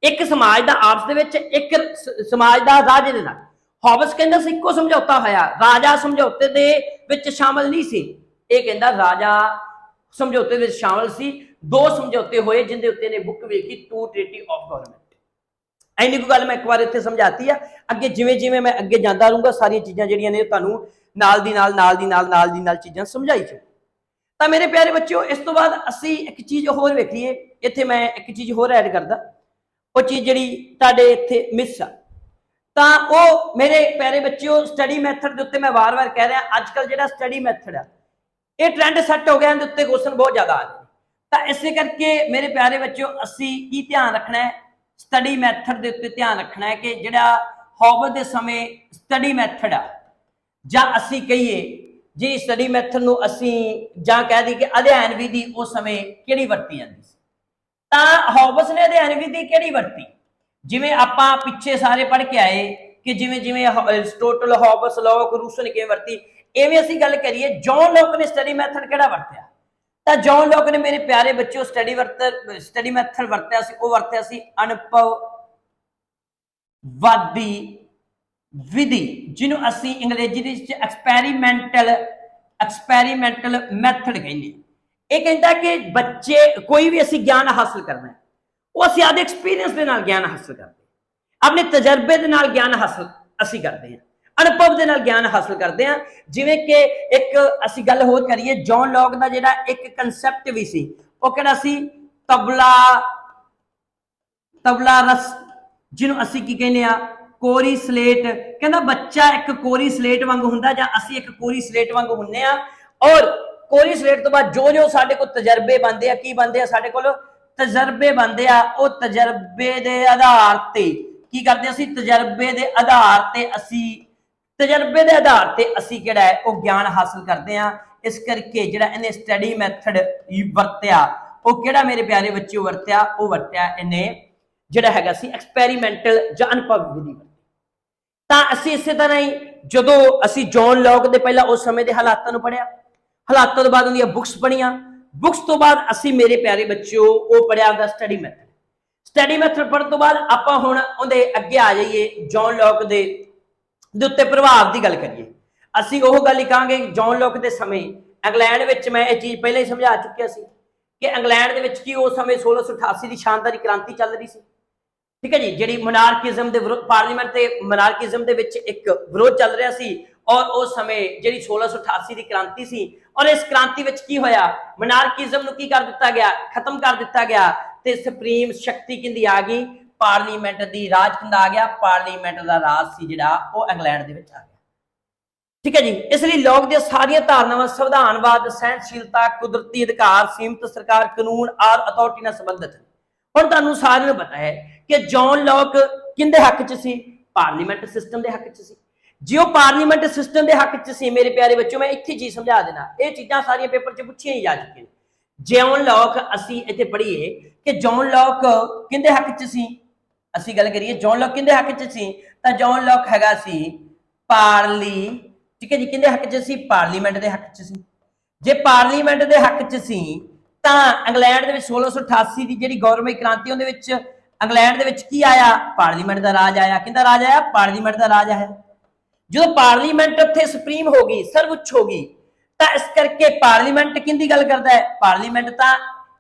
A: ਇੱਕ ਸਮਾਜ ਦਾ ਆਪਸ ਦੇ ਵਿੱਚ, ਇੱਕ ਸਮਾਜ ਦਾ ਰਾਜੇ ਦੇ ਨਾਲ। ਹੌਬਸ ਕਹਿੰਦਾ ਸੀ ਇੱਕੋ ਸਮਝੌਤਾ ਹੋਇਆ, ਰਾਜਾ ਸਮਝੌਤੇ ਦੇ ਵਿੱਚ ਸ਼ਾਮਲ ਨਹੀਂ ਸੀ। ਇਹ ਕਹਿੰਦਾ ਰਾਜਾ ਸਮਝੌਤੇ ਵਿੱਚ ਸ਼ਾਮਲ ਸੀ। ਦੋ ਸਮਝੌਤੇ ਹੋਏ ਜਿੰਦੇ ਉੱਤੇ ਨੇ ਬੁੱਕ ਵੇਖੀ, ਟੂ ਟ੍ਰੀਟੀ ਆਫ ਗਵਰਨਮੈਂਟ। ਇੰਨੀ ਕੁ ਗੱਲ ਮੈਂ ਇੱਕ ਵਾਰ ਇੱਥੇ ਸਮਝਾਤੀ ਆ। ਅੱਗੇ ਜਿਵੇਂ ਮੈਂ ਅੱਗੇ ਜਾਂਦਾ ਰਹੂੰਗਾ, ਸਾਰੀਆਂ ਚੀਜ਼ਾਂ ਜਿਹੜੀਆਂ ਨੇ ਤੁਹਾਨੂੰ ਨਾਲ ਦੀ ਨਾਲ ਚੀਜ਼ਾਂ ਸਮਝਾਈ ਜਾਊ। ਤਾਂ ਮੇਰੇ ਪਿਆਰੇ ਬੱਚਿਓ, ਇਸ ਤੋਂ ਬਾਅਦ ਅਸੀਂ ਇੱਕ ਚੀਜ਼ ਹੋਰ ਵੇਖੀਏ। ਇੱਥੇ ਮੈਂ ਇੱਕ ਚੀਜ਼ ਹੋਰ ਐਡ ਕਰਦਾ, ਉਹ ਚੀਜ਼ ਜਿਹੜੀ ਤੁਹਾਡੇ ਇੱਥੇ ਮਿਸ ਆ। ਤਾਂ ਉਹ ਮੇਰੇ ਪਿਆਰੇ ਬੱਚਿਓ, ਸਟੱਡੀ ਮੈਥਡ ਦੇ ਉੱਤੇ ਮੈਂ ਵਾਰ-ਵਾਰ ਕਹਿ ਰਿਹਾ, ਅੱਜ ਕੱਲ ਜਿਹੜਾ ਸਟੱਡੀ ਮੈਥਡ ਆ, ਇਹ ਟ੍ਰੈਂਡ ਸੈੱਟ ਹੋ ਗਿਆ, ਇਹਦੇ ਉੱਤੇ ਕੁਐਸਚਨ ਬਹੁਤ ਜ਼ਿਆਦਾ ਆ ਰਹੇ। ਤਾਂ ਇਸੇ ਕਰਕੇ ਮੇਰੇ ਪਿਆਰੇ ਬੱਚਿਓ, ਅਸੀਂ ਕੀ ਧਿਆਨ ਰੱਖਣਾ ਹੈ? ਸਟੱਡੀ ਮੈਥਡ ਦੇ ਉੱਤੇ ਧਿਆਨ ਰੱਖਣਾ ਹੈ ਕਿ ਜਿਹੜਾ ਹੌਬਸ ਦੇ ਸਮੇਂ ਸਟੱਡੀ ਮੈਥਡ ਆ, ਜਾਂ ਅਸੀਂ ਕਹੀਏ ਜੀ ਸਟੱਡੀ ਮੈਥਡ ਨੂੰ ਅਸੀਂ ਜਾਂ ਕਹਿ ਦਈਏ ਕਿ ਅਧਿਐਨ ਵਿਧੀ ਉਸ ਸਮੇਂ ਕਿਹੜੀ ਵਰਤੀ ਜਾਂਦੀ ਸੀ। ਤਾਂ ਹੌਬਸ ਨੇ ਅਧਿਐਨ ਵਿਧੀ ਕਿਹੜੀ ਵਰਤੀ? ਜਿਵੇਂ ਆਪਾਂ ਪਿੱਛੇ ਸਾਰੇ ਪੜ੍ਹ ਕੇ ਆਏ ਕਿ ਜਿਵੇਂ ਅਰਿਸਟੋਟਲ, ਹੌਬਸ, ਲੌਕ, ਰੂਸੋ ਨੇ ਕਿਵੇਂ ਵਰਤੀ, ਐਵੇਂ ਅਸੀਂ ਗੱਲ ਕਰੀਏ ਜੌਨ ਲੌਕ ਨੇ ਸਟੱਡੀ ਮੈਥਡ ਕਿਹੜਾ ਵਰਤਿਆ? ਤਾਂ ਜੌਨ ਲੌਕ ਨੇ ਮੇਰੇ ਪਿਆਰੇ ਬੱਚਿਓ ਸਟੱਡੀ ਮੈਥਡ ਵਰਤਿਆ ਸੀ, ਉਹ ਵਰਤਿਆ ਸੀ ਅਨੁਭਵਵਾਦੀ ਵਿਧੀ, ਜਿਹਨੂੰ ਅਸੀਂ ਅੰਗਰੇਜ਼ੀ ਦੇ ਵਿੱਚ ਐਕਸਪੈਰੀਮੈਂਟਲ ਮੈਥਡ ਕਹਿੰਦੇ। ਇਹ ਕਹਿੰਦਾ ਕਿ ਬੱਚੇ ਕੋਈ ਵੀ ਅਸੀਂ ਗਿਆਨ ਹਾਸਲ ਕਰਨਾ, ਉਹ ਅਸੀਂ ਆਪਦੇ ਐਕਸਪੀਰੀਅੰਸ ਦੇ ਨਾਲ ਗਿਆਨ ਹਾਸਲ ਕਰਦੇ, ਆਪਣੇ ਤਜਰਬੇ ਦੇ ਨਾਲ ਗਿਆਨ ਹਾਸਲ ਅਸੀਂ ਕਰਦੇ ਹਾਂ, ਅਨੁਭਵ ਦੇ ਨਾਲ ਗਿਆਨ ਹਾਸਲ ਕਰਦੇ ਹਾਂ। ਜਿਵੇਂ ਕਿ ਇੱਕ ਅਸੀਂ ਗੱਲ ਹੋਰ ਕਰੀਏ, ਜੌਨ ਲੌਕ ਦਾ ਜਿਹੜਾ ਇੱਕ ਕਨਸੈਪਟ ਵੀ ਸੀ, ਉਹ ਕਿਹੜਾ ਸੀ? ਤਬਲਾ ਰਸ, ਜਿਹਨੂੰ ਅਸੀਂ ਕੀ ਕਹਿੰਦੇ ਆ? कोरी स्लेट, कहता बच्चा एक कोरी स्लेट वांग हुंदा जां असीं एक कोरी स्लेट वांग हुंदे आ। और कोरी स्लेट तो बाद जो जो साडे कोल तजर्बे बनदे आ, की बनदे आ साडे कोल तजर्बे बनदे आ, ओ तजर्बे दे आधार ते की करदे असीं, तजर्बे दे आधार ते असीं तजर्बे दे आधार ते असीं किहड़ा है ओ ज्ञान हासिल करदे आ। इस करके जिहड़ा इहने स्टडी मैथड वरत्या ओ किहड़ा मेरे प्यारे बच्चों वरत्या, ओ वरत्या इहने जिहड़ा हैगा सी एक्सपैरीमेंटल जां अनुभव विधि। ਤਾਂ ਅਸੀਂ ਇਸੇ ਤਰ੍ਹਾਂ ਹੀ ਜਦੋਂ ਅਸੀਂ ਜੌਨ ਲੌਕ ਦੇ ਪਹਿਲਾਂ ਉਸ ਸਮੇਂ ਦੇ ਹਾਲਾਤਾਂ ਨੂੰ ਪੜ੍ਹਿਆ, ਹਾਲਾਤਾਂ ਤੋਂ ਬਾਅਦ ਉਹਦੀਆਂ ਬੁੱਕਸ ਪੜ੍ਹੀਆਂ, ਬੁੱਕਸ ਤੋਂ ਬਾਅਦ ਅਸੀਂ ਮੇਰੇ ਪਿਆਰੇ ਬੱਚਿਓ ਉਹ ਪੜ੍ਹਿਆ ਉਹਦਾ ਸਟੱਡੀ ਮੈਥਡ। ਸਟੱਡੀ ਮੈਥਡ ਪੜ੍ਹਨ ਤੋਂ ਬਾਅਦ ਆਪਾਂ ਹੁਣ ਉਹਦੇ ਅੱਗੇ ਆ ਜਾਈਏ, ਜੌਨ ਲੌਕ ਦੇ ਉੱਤੇ ਪ੍ਰਭਾਵ ਦੀ ਗੱਲ ਕਰੀਏ। ਅਸੀਂ ਉਹ ਗੱਲ ਹੀ ਕਹਾਂਗੇ ਜੌਨ ਲੌਕ ਦੇ ਸਮੇਂ ਇੰਗਲੈਂਡ ਵਿੱਚ, ਮੈਂ ਇਹ ਚੀਜ਼ ਪਹਿਲਾਂ ਹੀ ਸਮਝਾ ਚੁੱਕਿਆ ਸੀ ਕਿ ਇੰਗਲੈਂਡ ਦੇ ਵਿੱਚ ਕੀ ਉਸ ਸਮੇਂ 1688 ਦੀ ਸ਼ਾਨਦਾਰੀ ਕ੍ਰਾਂਤੀ ਚੱਲ ਰਹੀ ਸੀ। ठीक है जी, जी मोनार्किज्म के विरोध, पार्लीमेंट से मोनार्किज्म के विच एक विरोध चल रहा सी। और उस समय जी 1688 की क्रांति सी, और इस क्रांति विच की होया, मोनार्किज्म नूं की कर दिता गया, खत्म कर दिता गया, ते सुप्रीम शक्ति किंदी आ गई, पार्लीमेंट दी राज किंदा आ गया, पार्लीमेंट दा राज सी जिहड़ा ओह इंग्लैंड दे विच आ गया। ठीक है जी, इसलिए लोक दी सारियां धारनावां संविधानवाद, सहनशीलता, कुदरती अधिकार, सीमित सरकार, कानून और अथॉरिटी नाल संबंधित। हुण तुहानूं सारिआं नूं पता है कि जॉन लॉक किंदे हक च सी, पार्लीमेंट सिस्टम के हक च सी। जे वो पार्लीमेंट सिस्टम के हक च सी मेरे प्यारे बच्चों, मैं इत्थे चीज समझा देना, ये चीज़ां सारियां पेपर च पुछियां ही जा चुकी हैं। जॉन लॉक असीं इत्थे पढ़ीए कि जॉन लॉक किंदे हक च सी, असीं गल करिए जॉन लॉक किंदे हक च सी, तां जॉन लॉक हैगा सी ठीक है जी, किंदे हक च सी, पार्लीमेंट के हक च सी। जे पार्लीमेंट के हक च सी तां इंग्लैंड दे विच 1688 की जिहड़ी गौरवमई क्रांति उहदे विच इंग्लैंड दे विच की आया, पार्लीमेंट का राज आया। किंदा राज आया, पार्लीमेंट का राज आया। जो पार्लीमेंट उत्थे सुप्रीम होगी, सर्वोच्च होगी, तो इस करके पार्लीमेंट किंदी गल करता है, पार्लीमेंट तां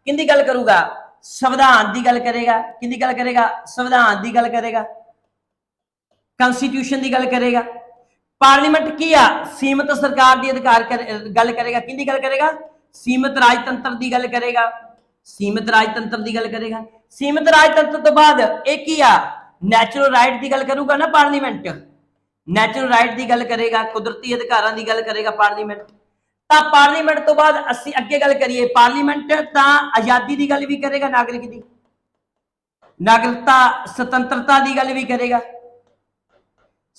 A: किंदी गल करूगा, संविधान की गल करेगा। किंदी गल करेगा, संविधान की गल करेगा, कॉन्स्टिट्यूशन की गल करेगा। पार्लीमेंट की आ, सीमित सरकार की अधिकार गल करेगा। किंदी गल करेगा, सीमित राजतंत्र की गल करेगा, सीमित राजतंत्र की गल करेगा। सीमित राजतंत्र तो बाद एक ही आ, नैचुरल राइट की गल करूगा ना पार्लीमेंट, नैचुरल राइट की गल करेगा, कुदरती अधिकारों की गल करेगा पार्लीमेंट। तां पार्लीमेंट तो बाद असीं अगे गल करिए, पार्लीमेंट तां आजादी की गल भी करेगा, नागरिक की नागरिकता स्वतंत्रता की गल भी करेगा,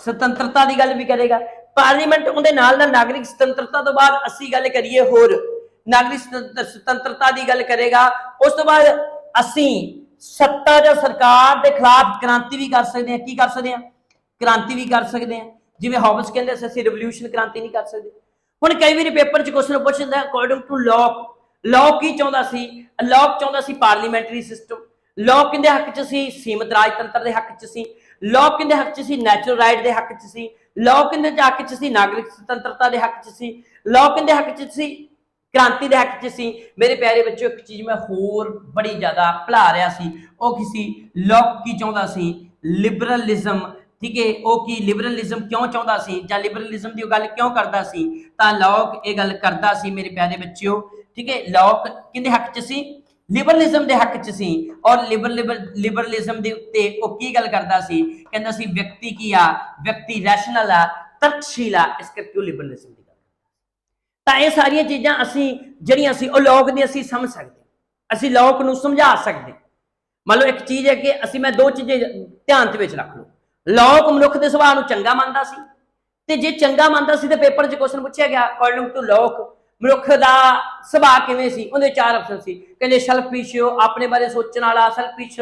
A: स्वतंत्रता की गल भी करेगा पार्लीमेंट। उहदे नाल नागरिक स्वतंत्रता तो बाद असीं गल करिए होर नागरिक स्वतंत्रता की गल करेगा। उस तो बाद असीं सत्ता जां सरकार के खिलाफ क्रांति भी कर सकते हैं। की कर सकते हैं, क्रांति भी कर सकते हैं। जिवें हॉबस कहंदे असीं रिवोल्यूशन क्रांति नहीं कर सकते। हुण कई बार पेपर च क्वेश्चन पुछदा अकॉर्डिंग टू लॉक, लॉक की चाहुंदा सी, लॉक चाहुंदा सी पार्लीमेंटरी सिस्टम, लॉक किंदे हक च सी, सीमित राजतंत्र के हक च सी, लॉक किंदे हक च सी, नैचुरल राइट के हक च सी, लॉक किंदे हक च सी, नागरिक स्वतंत्रता के हक च सी, लॉक किंदे हक च सी, क्रांति के हक च सी। मेरे प्यारे बच्चों एक चीज मैं होर बड़ी ज्यादा भुला रहा सी, वो किसी लॉक की चाहता सी, लिबरलिज्म। ठीक है, वो की लिबरलिज्म क्यों चाहता सी, जां लिबरलिज्म की गल क्यों करता सी, तां लॉक ये गल करता सी मेरे प्यारे बच्चों। ठीक है, लॉक किहदे हक च सी, लिबरलिज्म के हक च सी। और लिबरलिज्म के उत्ते वो की गल करता सी, कहंदा सी व्यक्ति की आ, व्यक्ति रैशनल आ, तर्कशील आ, इस करके लिबरलिज्म की। ਤਾਂ ਇਹ ਸਾਰੀਆਂ ਚੀਜ਼ਾਂ ਅਸੀਂ ਜਿਹੜੀਆਂ ਸੀ ਉਹ ਲੋਕ ਦੀ ਅਸੀਂ ਸਮਝ ਸਕਦੇ, ਅਸੀਂ ਲੋਕ ਨੂੰ ਸਮਝਾ ਸਕਦੇ। ਮੰਨ ਲਓ ਇੱਕ ਚੀਜ਼ ਹੈ ਕਿ ਅਸੀਂ ਮੈਂ ਦੋ ਚੀਜ਼ਾਂ ਧਿਆਨ ਦੇ ਵਿੱਚ ਰੱਖ ਲਓ, ਲੋਕ ਮਨੁੱਖ ਦੇ ਸੁਭਾਅ ਨੂੰ ਚੰਗਾ ਮੰਨਦਾ ਸੀ, ਤੇ ਜੇ ਚੰਗਾ ਮੰਨਦਾ ਸੀ ਤੇ ਪੇਪਰ 'ਚ ਕੁਐਸਚਨ ਪੁੱਛਿਆ ਗਿਆ ਅਕੋਰਡਿੰਗ ਟੂ ਲੋਕ ਮਨੁੱਖ ਦਾ ਸੁਭਾਅ ਕਿਵੇਂ ਸੀ। ਉਹਦੇ ਚਾਰ ਆਪਸ਼ਨ ਸੀ, ਕਹਿੰਦੇ ਸੈਲਫਿਸ਼, ਆਪਣੇ ਬਾਰੇ ਸੋਚਣ ਵਾਲਾ, ਸੈਲਫਿਸ਼,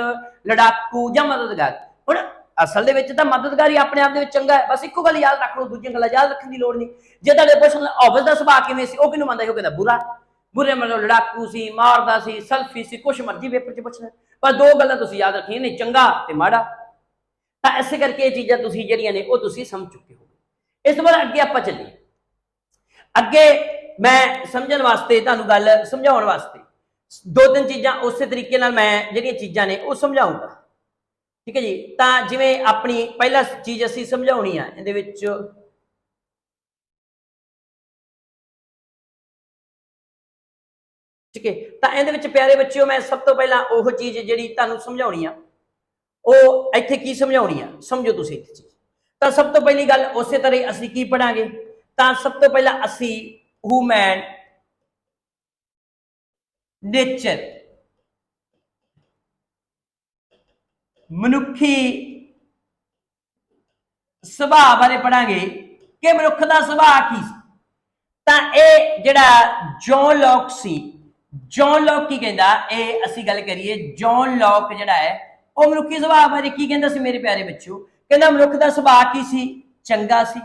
A: ਲੜਾਕੂ ਜਾਂ ਮਦਦਗਾਰ। ਹੁਣ ਅਸਲ ਦੇ ਵਿੱਚ ਤਾਂ ਮਦਦਗਾਰੀ ਆਪਣੇ ਆਪ ਦੇ ਵਿੱਚ ਚੰਗਾ ਹੈ, ਬਸ ਇੱਕੋ ਗੱਲ ਯਾਦ ਰੱਖ ਲਓ, ਦੂਜੀਆਂ ਗੱਲਾਂ ਯਾਦ ਰੱਖਣ ਦੀ ਲੋੜ ਨਹੀਂ। ਜੇ ਤੁਹਾਡੇ ਪੁੱਛਣ ਹੌਬਸ ਦਾ ਸੁਭਾਅ ਕਿਵੇਂ ਸੀ, ਉਹ ਕਿਹਨੂੰ ਮੰਨਦਾ ਸੀ, ਉਹ ਕਹਿੰਦਾ ਬੁਰਾ, ਬੁਰੇ ਮਤਲਬ ਲੜਾਕੂ ਸੀ, ਮਾਰਦਾ ਸੀ, ਸੈਲਫਿਸ਼ ਸੀ, ਕੁਛ ਮਰਜ਼ੀ ਪੇਪਰ 'ਚ ਪੁੱਛਣਾ, ਪਰ ਦੋ ਗੱਲਾਂ ਤੁਸੀਂ ਯਾਦ ਰੱਖੀਆਂ ਨੇ, ਚੰਗਾ ਤੇ ਮਾੜਾ। ਤਾਂ ਇਸੇ ਕਰਕੇ ਇਹ ਚੀਜ਼ਾਂ ਤੁਸੀਂ ਜਿਹੜੀਆਂ ਨੇ ਉਹ ਤੁਸੀਂ ਸਮਝ ਚੁੱਕੇ ਹੋ। ਇਸ ਤੋਂ ਬਾਅਦ ਅੱਗੇ ਆਪਾਂ ਚੱਲੀਏ, ਅੱਗੇ ਮੈਂ ਸਮਝਣ ਵਾਸਤੇ ਤੁਹਾਨੂੰ ਗੱਲ ਸਮਝਾਉਣ ਵਾਸਤੇ ਦੋ ਤਿੰਨ ਚੀਜ਼ਾਂ ਉਸੇ ਤਰੀਕੇ ਨਾਲ ਮੈਂ ਜਿਹੜੀਆਂ ਚੀਜ਼ਾਂ ਨੇ ਉਹ ਸਮਝਾਉਂਗਾ। ठीक है जी, तो जिवें अपनी पहला चीज असीं समझाउणी आ इहदे विच ठीक है, तो इहदे विच प्यारे बच्चों मैं सब तो पहला ओह चीज जिहड़ी तुहानूं समझाउणी आ ਉਹ ਇੱਥੇ ਕੀ ਸਮਝਾਉਣੀ ਆ, ਸਮਝੋ ਤੁਸੀਂ ਇੱਕ ਚੀਜ਼। ਤਾਂ ਸਭ ਤੋਂ ਪਹਿਲੀ ਗੱਲ ਉਸੇ ਤਰ੍ਹਾਂ ਹੀ ਅਸੀਂ ਕੀ ਪੜਾਂਗੇ, ਤਾਂ ਸਭ ਤੋਂ ਪਹਿਲਾਂ ਅਸੀਂ ਹਿਊਮਨ ਨੇਚਰ, ਮਨੁੱਖੀ ਸੁਭਾਅ ਬਾਰੇ ਪੜਾਂਗੇ ਕਿ ਮਨੁੱਖ ਦਾ ਸੁਭਾਅ ਕੀ ਸੀ। ਤਾਂ ਇਹ ਜਿਹੜਾ ਜੌਨ ਲੌਕ ਸੀ, ਜੌਨ ਲੌਕ ਕੀ ਕਹਿੰਦਾ, ਇਹ ਅਸੀਂ ਗੱਲ ਕਰੀਏ ਜੌਨ ਲੌਕ ਜਿਹੜਾ ਹੈ ਉਹ ਮਨੁੱਖੀ ਸੁਭਾਅ ਬਾਰੇ ਕੀ ਕਹਿੰਦਾ ਸੀ ਮੇਰੇ ਪਿਆਰੇ ਬੱਚਿਓ। ਕਹਿੰਦਾ ਮਨੁੱਖ ਦਾ ਸੁਭਾਅ ਕੀ ਸੀ, ਚੰਗਾ ਸੀ,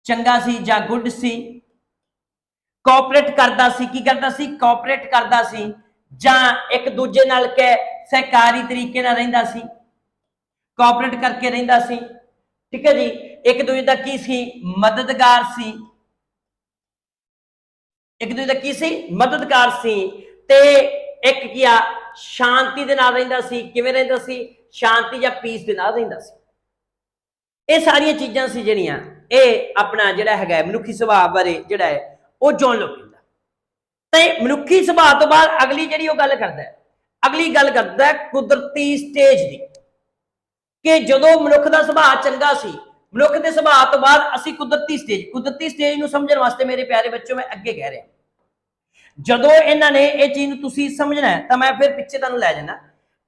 A: ਚੰਗਾ ਸੀ ਜਾਂ ਗੁੱਡ ਸੀ, ਕੋਆਪਰੇਟ ਕਰਦਾ ਸੀ, ਕੀ ਕਰਦਾ ਸੀ, ਕੋਆਪਰੇਟ ਕਰਦਾ ਸੀ, ਜਾਂ ਇੱਕ ਦੂਜੇ ਨਾਲ ਕੇ ਸਹਿਕਾਰੀ ਤਰੀਕੇ ਨਾਲ ਰਹਿੰਦਾ ਸੀ, ਕੋਆਪਰੇਟ ਕਰਕੇ ਰਹਿੰਦਾ ਸੀ, ਠੀਕ ਹੈ ਜੀ। ਇੱਕ ਦੂਜੇ ਦਾ ਕੀ ਸੀ, ਮਦਦਗਾਰ ਸੀ, ਇੱਕ ਦੂਜੇ ਦਾ ਕੀ ਸੀ, ਮਦਦਗਾਰ ਸੀ। ਤੇ ਇੱਕ ਕੀ ਆ, ਸ਼ਾਂਤੀ ਦੇ ਨਾਲ ਰਹਿੰਦਾ ਸੀ। ਕਿਵੇਂ ਰਹਿੰਦਾ ਸੀ, ਸ਼ਾਂਤੀ ਜਾਂ ਪੀਸ ਦੇ ਨਾਲ ਰਹਿੰਦਾ ਸੀ। ਇਹ ਸਾਰੀਆਂ ਚੀਜ਼ਾਂ ਸੀ ਜਿਹੜੀਆਂ ਇਹ ਆਪਣਾ ਜਿਹੜਾ ਹੈਗਾ ਮਨੁੱਖੀ ਸੁਭਾਅ ਬਾਰੇ ਜਿਹੜਾ ਹੈ ਉਹ ਜੌਨ ਲੌਕ ਕਹਿੰਦਾ। ਤੇ ਮਨੁੱਖੀ ਸੁਭਾਅ ਤੋਂ ਬਾਅਦ ਅਗਲੀ ਜਿਹੜੀ ਉਹ ਗੱਲ ਕਰਦਾ ਹੈ, ਅਗਲੀ ਗੱਲ ਕਰਦਾ ਹੈ ਕੁਦਰਤੀ ਸਟੇਜ ਦੀ, ਕਿ ਜਦੋਂ ਮਨੁੱਖ ਦਾ ਸੁਭਾਅ ਚੰਗਾ ਸੀ, ਮਨੁੱਖ ਦੇ ਸੁਭਾਅ ਤੋਂ ਬਾਅਦ ਅਸੀਂ ਕੁਦਰਤੀ ਸਟੇਜ ਨੂੰ ਸਮਝਣ ਵਾਸਤੇ ਮੇਰੇ ਪਿਆਰੇ ਬੱਚਿਓ ਮੈਂ ਅੱਗੇ ਕਹਿ ਰਿਹਾ, ਜਦੋਂ ਇਹਨਾਂ ਨੇ ਇਹ ਚੀਜ਼ ਨੂੰ ਤੁਸੀਂ ਸਮਝਣਾ ਹੈ ਤਾਂ ਮੈਂ ਫਿਰ ਪਿੱਛੇ ਤੁਹਾਨੂੰ ਲੈ ਜਾਣਾ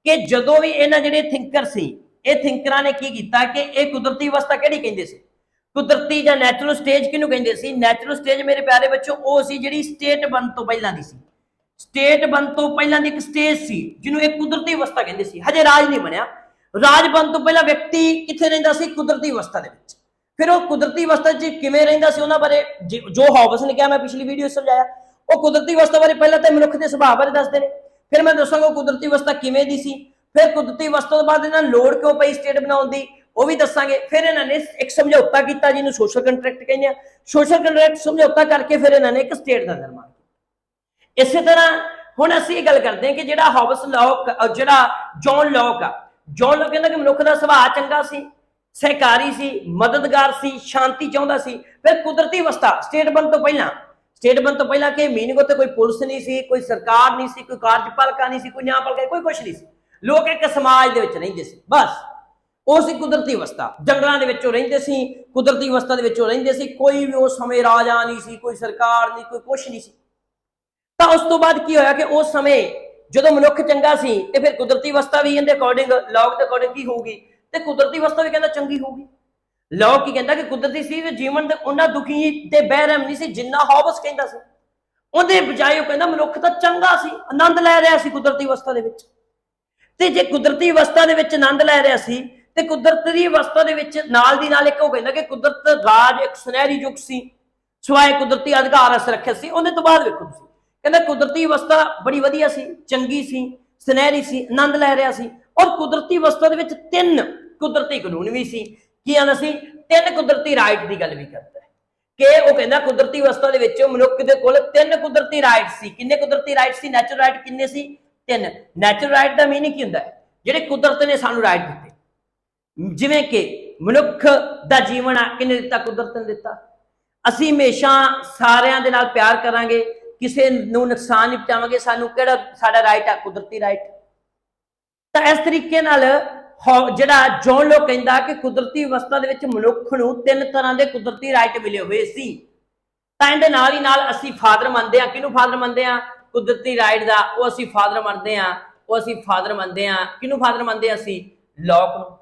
A: ਕਿ ਜਦੋਂ ਵੀ ਇਹਨਾਂ ਜਿਹੜੇ ਥਿੰਕਰ ਸੀ, ਇਹ ਥਿੰਕਰਾਂ ਨੇ ਕੀ ਕੀਤਾ ਕਿ ਇਹ ਕੁਦਰਤੀ ਅਵਸਥਾ ਕਿਹੜੀ ਕਹਿੰਦੇ ਸੀ, ਕੁਦਰਤੀ ਜਾਂ ਨੈਚੁਰਲ ਸਟੇਜ ਕਿਹਨੂੰ ਕਹਿੰਦੇ ਸੀ। ਨੈਚੁਰਲ ਸਟੇਜ ਮੇਰੇ ਪਿਆਰੇ ਬੱਚਿਓ ਉਹ ਸੀ ਜਿਹੜੀ ਸਟੇਟ ਬਣ ਤੋਂ ਪਹਿਲਾਂ ਦੀ ਸੀ, ਸਟੇਟ ਬਣ ਤੋਂ ਪਹਿਲਾਂ ਦੀ ਇੱਕ ਸਟੇਜ ਸੀ ਜਿਹਨੂੰ ਇਹ ਕੁਦਰਤੀ ਅਵਸਥਾ ਕਹਿੰਦੇ ਸੀ। ਹਜੇ ਰਾਜ ਨਹੀਂ ਬਣਿਆ, ਰਾਜ ਬਣ ਤੋਂ ਪਹਿਲਾਂ ਵਿਅਕਤੀ ਕਿੱਥੇ ਰਹਿੰਦਾ ਸੀ, ਕੁਦਰਤੀ ਅਵਸਥਾ ਦੇ ਵਿੱਚ। ਫਿਰ ਉਹ ਕੁਦਰਤੀ ਅਵਸਥਾ 'ਚ ਕਿਵੇਂ ਰਹਿੰਦਾ ਸੀ ਉਹਨਾਂ ਬਾਰੇ ਜੋ ਹੌਬਸ ਨੇ ਕਿਹਾ, ਮੈਂ ਪਿਛਲੀ ਵੀਡੀਓ ਸਮਝਾਇਆ। ਉਹ ਕੁਦਰਤੀ ਅਵਸਥਾ ਬਾਰੇ ਪਹਿਲਾਂ ਤਾਂ ਮਨੁੱਖ ਦੇ ਸੁਭਾਅ ਬਾਰੇ ਦੱਸਦੇ ਨੇ, ਫਿਰ ਮੈਂ ਦੱਸਾਂਗਾ ਕੁਦਰਤੀ ਅਵਸਥਾ ਕਿਵੇਂ ਦੀ ਸੀ, ਫਿਰ ਕੁਦਰਤੀ ਅਵਸਥਾ ਤੋਂ ਬਾਅਦ ਇਹਨਾਂ ਲੋੜ ਕਿਉਂ ਪਈ ਸਟੇਟ ਬਣਾਉਣ ਦੀ ਉਹ ਵੀ ਦੱਸਾਂਗੇ। ਫਿਰ ਇਹਨਾਂ ਨੇ ਇੱਕ ਸਮਝੌਤਾ ਕੀਤਾ ਜਿਹਨੂੰ ਸੋਸ਼ਲ ਕੰਟਰੈਕਟ ਕਹਿੰਦੇ ਆ। ਸੋਸ਼ਲ ਕੰਟਰੈਕਟ ਸਮਝੌਤਾ ਕਰਕੇ ਫਿਰ ਇਹਨਾਂ ਨੇ ਇੱਕ ਸਟੇਟ ਦਾ ਨਿਰਮਾਣ ਕੀਤਾ। ਇਸੇ ਤਰ੍ਹਾਂ ਹੁਣ ਅਸੀਂ ਇਹ ਗੱਲ ਕਰਦੇ ਹਾਂ ਕਿ ਜਿਹੜਾ ਹੌਬਸ ਲੌਕ, ਜਿਹੜਾ ਜੌਨ ਲੌਕ ਆ, ਜੌਨ ਲੌਕ ਕਹਿੰਦਾ ਕਿ ਮਨੁੱਖ ਦਾ ਸੁਭਾਅ ਚੰਗਾ ਸੀ, ਸਹਿਕਾਰੀ ਸੀ, ਮਦਦਗਾਰ ਸੀ, ਸ਼ਾਂਤੀ ਚਾਹੁੰਦਾ ਸੀ। ਫਿਰ ਕੁਦਰਤੀ ਅਵਸਥਾ ਸਟੇਟ ਬਣ ਤੋਂ ਪਹਿਲਾਂ ਕਿ ਮੀਨਿੰਗ ਉੱਤੇ ਕੋਈ ਪੁਲਿਸ ਨਹੀਂ ਸੀ, ਕੋਈ ਸਰਕਾਰ ਨਹੀਂ ਸੀ, ਕੋਈ ਕਾਰਜਪਾਲਿਕਾ ਨਹੀਂ ਸੀ, ਕੋਈ ਨਿਆਂਪਾਲਿਕਾ, ਕੋਈ ਕੁਛ ਨਹੀਂ ਸੀ। ਲੋਕ ਇੱਕ ਸਮਾਜ ਦੇ ਵਿੱਚ ਰਹਿੰਦੇ ਸੀ, ਬਸ ਉਹ ਸੀ ਕੁਦਰਤੀ ਅਵਸਥਾ। ਜੰਗਲਾਂ ਦੇ ਵਿੱਚੋਂ ਰਹਿੰਦੇ ਸੀ, ਕੁਦਰਤੀ ਅਵਸਥਾ ਦੇ ਵਿੱਚੋਂ ਰਹਿੰਦੇ ਸੀ। ਕੋਈ ਵੀ ਉਸ ਸਮੇਂ ਰਾਜਾ ਨਹੀਂ ਸੀ, ਕੋਈ ਸਰਕਾਰ ਨਹੀਂ, ਕੋਈ ਕੁਛ ਨਹੀਂ ਸੀ। ਤਾਂ ਉਸ ਤੋਂ ਬਾਅਦ ਕੀ ਹੋਇਆ ਕਿ ਉਸ ਸਮੇਂ ਜਦੋਂ ਮਨੁੱਖ ਚੰਗਾ ਸੀ ਤੇ ਫਿਰ ਕੁਦਰਤੀ ਅਵਸਥਾ ਵੀ ਇਹਦੇ ਅਕੋਰਡਿੰਗ, ਲੌਕ ਦੇ ਅਕੋਰਡਿੰਗ ਕੀ ਹੋਊਗੀ, ਤੇ ਕੁਦਰਤੀ ਅਵਸਥਾ ਵੀ ਕਹਿੰਦਾ ਚੰਗੀ ਹੋਊਗੀ। ਲੌਕ ਕੀ ਕਹਿੰਦਾ ਕਿ ਕੁਦਰਤੀ ਸੀ ਤੇ ਜੀਵਨ ਦੇ ਉਹਨਾਂ ਦੁਖੀ ਤੇ ਬੇਰਹਿਮ ਨਹੀਂ ਸੀ ਜਿੰਨਾ ਹੌਬਸ ਕਹਿੰਦਾ ਸੀ। ਉਹਦੇ ਬਜਾਏ ਉਹ ਕਹਿੰਦਾ ਮਨੁੱਖ ਤਾਂ ਚੰਗਾ ਸੀ, ਆਨੰਦ ਲੈ ਰਿਹਾ ਸੀ ਕੁਦਰਤੀ ਅਵਸਥਾ ਦੇ ਵਿੱਚ। ਤੇ ਜੇ ਕੁਦਰਤੀ ਅਵਸਥਾ ਦੇ ਵਿੱਚ ਆਨੰਦ ਲੈ ਰਿਹਾ ਸੀ ਤੇ ਕੁਦਰਤੀ ਅਵਸਥਾ ਦੇ ਵਿੱਚ ਨਾਲ ਦੀ ਨਾਲ ਇੱਕ ਉਹ ਕਹਿੰਦਾ ਕਿ ਕੁਦਰਤ ਰਾਜ ਇੱਕ ਸੁਨਹਿਰੀ ਯੁੱਗ ਸੀ, ਸਿਵਾਏ ਕੁਦਰਤੀ ਅਧਿਕਾਰ ਅਸ ਰੱਖਿਆ ਸੀ। ਉਹਦੇ ਤੋਂ ਬਾਅਦ ਵੇਖੋ ਤੁਸੀਂ, ਕਹਿੰਦਾ ਕੁਦਰਤੀ ਅਵਸਥਾ ਬੜੀ ਵਧੀਆ ਸੀ, ਚੰਗੀ ਸੀ, ਸੁਨਹਿਰੀ ਸੀ, ਆਨੰਦ ਲੈ ਰਿਹਾ ਸੀ। ਔਰ ਕੁਦਰਤੀ ਅਵਸਥਾ ਦੇ ਵਿੱਚ 3 ਕੁਦਰਤੀ ਕਾਨੂੰਨ ਵੀ ਸੀ। ਕੀ ਆਂਦਾ ਸੀ, 3 ਕੁਦਰਤੀ ਰਾਈਟ ਦੀ ਗੱਲ ਵੀ ਕਰਦਾ ਹੈ ਕਿ ਉਹ ਕਹਿੰਦਾ ਕੁਦਰਤੀ ਅਵਸਥਾ ਦੇ ਵਿੱਚ ਮਨੁੱਖ ਦੇ ਕੋਲ 3 ਕੁਦਰਤੀ ਰਾਈਟ ਸੀ। ਕਿੰਨੇ ਕੁਦਰਤੀ ਰਾਈਟ ਸੀ, ਨੈਚੁਰਲ ਰਾਈਟ ਕਿੰਨੇ ਸੀ, 3। ਨੈਚੁਰਲ ਰਾਈਟ ਦਾ ਮੀਨਿੰਗ ਕੀ ਹੁੰਦਾ ਹੈ, ਜਿਹੜੇ ਕੁਦਰਤ ਨੇ ਸਾਨੂੰ ਰਾਈਟ ਦਿੱਤੇ। ਜਿਵੇਂ ਕਿ ਮਨੁੱਖ ਦਾ ਜੀਵਨ ਆ, ਕਿਹਨੇ ਦਿੱਤਾ, ਕੁਦਰਤ ਨੇ ਦਿੱਤਾ। ਅਸੀਂ ਹਮੇਸ਼ਾ ਸਾਰਿਆਂ ਦੇ ਨਾਲ ਪਿਆਰ ਕਰਾਂਗੇ, ਕਿਸੇ ਨੂੰ ਨੁਕਸਾਨ ਨਹੀਂ ਪਹੁੰਚਾਵਾਂਗੇ, ਸਾਨੂੰ ਕਿਹੜਾ ਸਾਡਾ ਰਾਈਟ ਆ, ਕੁਦਰਤੀ ਰਾਈਟ। ਤਾਂ ਇਸ ਤਰੀਕੇ ਨਾਲ ਜਿਹੜਾ ਜੌਨ ਲੌਕ ਕਹਿੰਦਾ ਕਿ ਕੁਦਰਤੀ ਅਵਸਥਾ ਦੇ ਵਿੱਚ ਮਨੁੱਖ ਨੂੰ 3 ਤਰ੍ਹਾਂ ਦੇ ਕੁਦਰਤੀ ਰਾਈਟ ਮਿਲੇ ਹੋਏ ਸੀ। ਤਾਂ ਇਹਦੇ ਨਾਲ ਹੀ ਨਾਲ ਅਸੀਂ ਫਾਦਰ ਮੰਨਦੇ ਹਾਂ। ਕਿਹਨੂੰ ਫਾਦਰ ਮੰਨਦੇ ਹਾਂ, ਕੁਦਰਤੀ ਰਾਈਟ ਦਾ ਉਹ ਅਸੀਂ ਫਾਦਰ ਮੰਨਦੇ ਹਾਂ। ਕਿਹਨੂੰ ਫਾਦਰ ਮੰਨਦੇ ਹਾਂ ਅਸੀਂ, ਲੌਕ ਨੂੰ।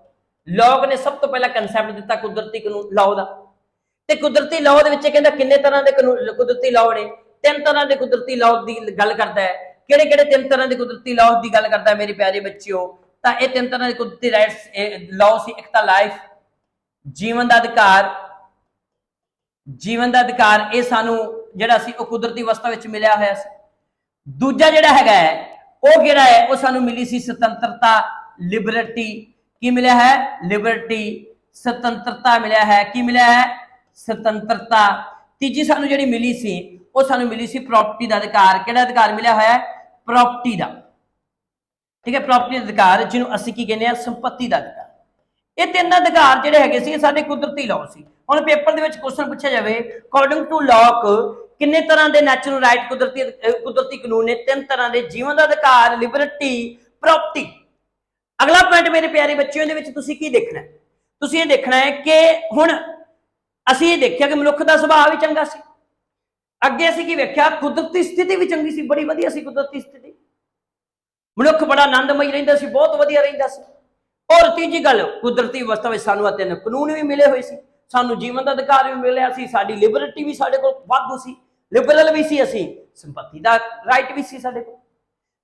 A: ਲੌਕ ਨੇ ਸਭ ਤੋਂ ਪਹਿਲਾਂ ਕਨਸੈਪਟ ਦਿੱਤਾ ਕੁਦਰਤੀ ਕਾਨੂੰਨ ਲਾਅ ਦਾ। ਤੇ ਕੁਦਰਤੀ ਲਾਅ ਦੇ ਵਿੱਚ ਕਹਿੰਦਾ ਕਿੰਨੇ ਤਰ੍ਹਾਂ ਦੇ ਕੁਦਰਤੀ ਲਾਅ ਨੇ, 3 ਤਰ੍ਹਾਂ ਦੇ ਕੁਦਰਤੀ ਲਾਅ ਦੀ ਗੱਲ ਕਰਦਾ ਹੈ। ਕਿਹੜੇ 3 ਤਰ੍ਹਾਂ ਦੇ ਕੁਦਰਤੀ ਲਾਅ ਦੀ ਗੱਲ ਕਰਦਾ ਹੈ ਮੇਰੇ ਪਿਆਰੇ ਬੱਚਿਓ, ਤਾਂ ਇਹ 3 ਤਰ੍ਹਾਂ ਦੇ ਕੁਦਰਤੀ ਰਾਈਟਸ ਲਾਅ ਸੀ। ਇੱਕ ਤਾਂ ਲਾਈਫ, ਜੀਵਨ ਦਾ ਅਧਿਕਾਰ, ਇਹ ਸਾਨੂੰ ਜਿਹੜਾ ਸੀ ਉਹ ਕੁਦਰਤੀ ਅਵਸਥਾ ਵਿੱਚ ਮਿਲਿਆ ਹੋਇਆ ਸੀ। ਦੂਜਾ ਜਿਹੜਾ ਹੈਗਾ ਹੈ ਉਹ ਕਿਹੜਾ ਹੈ, ਉਹ ਸਾਨੂੰ ਮਿਲੀ ਸੀ ਸੁਤੰਤਰਤਾ, ਲਿਬਰਟੀ। ਕੀ ਮਿਲਿਆ ਹੈ, ਲਿਬਰਟੀ, ਸੁਤੰਤਰਤਾ ਮਿਲਿਆ ਹੈ। ਕੀ ਮਿਲਿਆ ਹੈ, ਸੁਤੰਤਰਤਾ। ਤੀਜੀ ਸਾਨੂੰ ਜਿਹੜੀ ਮਿਲੀ ਸੀ ਉਹ ਸਾਨੂੰ ਮਿਲੀ ਸੀ ਪ੍ਰਾਪਰਟੀ ਦਾ ਅਧਿਕਾਰ। ਕਿਹੜਾ ਅਧਿਕਾਰ ਮਿਲਿਆ ਹੋਇਆ ਹੈ, ਪ੍ਰਾਪਰਟੀ ਦਾ, ਠੀਕ ਹੈ, ਪ੍ਰਾਪਰਟੀ ਦਾ ਅਧਿਕਾਰ, ਜਿਹਨੂੰ ਅਸੀਂ ਕੀ ਕਹਿੰਦੇ ਆ, ਸੰਪत्ति ਦਾ ਅਧਿਕਾਰ। ਇਹ 3 ਅਧਿਕਾਰ ਜਿਹੜੇ ਹੈਗੇ ਸੀ ਸਾਡੇ ਕੁਦਰਤੀ ਲਾਅ ਸੀ। ਹੁਣ ਪੇਪਰ ਦੇ ਵਿੱਚ ਕੁਐਸਚਨ ਪੁੱਛਿਆ ਜਾਵੇ ਅਕੋਰਡਿੰਗ ਟੂ ਲੌਕ ਕਿੰਨੇ ਤਰ੍ਹਾਂ ਦੇ ਨੈਚੁਰਲ ਰਾਈਟ ਕੁਦਰਤੀ ਕਾਨੂੰਨ ਨੇ, 3 ਤਰ੍ਹਾਂ ਦੇ, ਜੀਵਨ ਦਾ ਅਧਿਕਾਰ, ਲਿਬਰਟੀ, ਪ੍ਰਾਪਰਟੀ। अगला पॉइंट मेरे प्यारे बच्चों की देखना है, तुसीं ये देखना है कि हुण असीं ये देखिया कि मनुख का सुभाव भी चंगा सी, अगे असीं की वेख्या कुदरती स्थिति भी चंगी सी, बड़ी वधिया सी कुदरती स्थिति, मनुख बड़ा आनंदमई रहिंदा सी, बहुत वधिया रहिंदा सी। और तीजी गल कुदरती अवस्था में सानू तीन कानून भी मिले हुए सी, सानू जीवन का अधिकार भी मिलिया सी, साडी लिबरटी भी साडे कोल वाधू सी, लिबरल भी सी, असीं संपत्ति का राइट भी सी साडे कोल।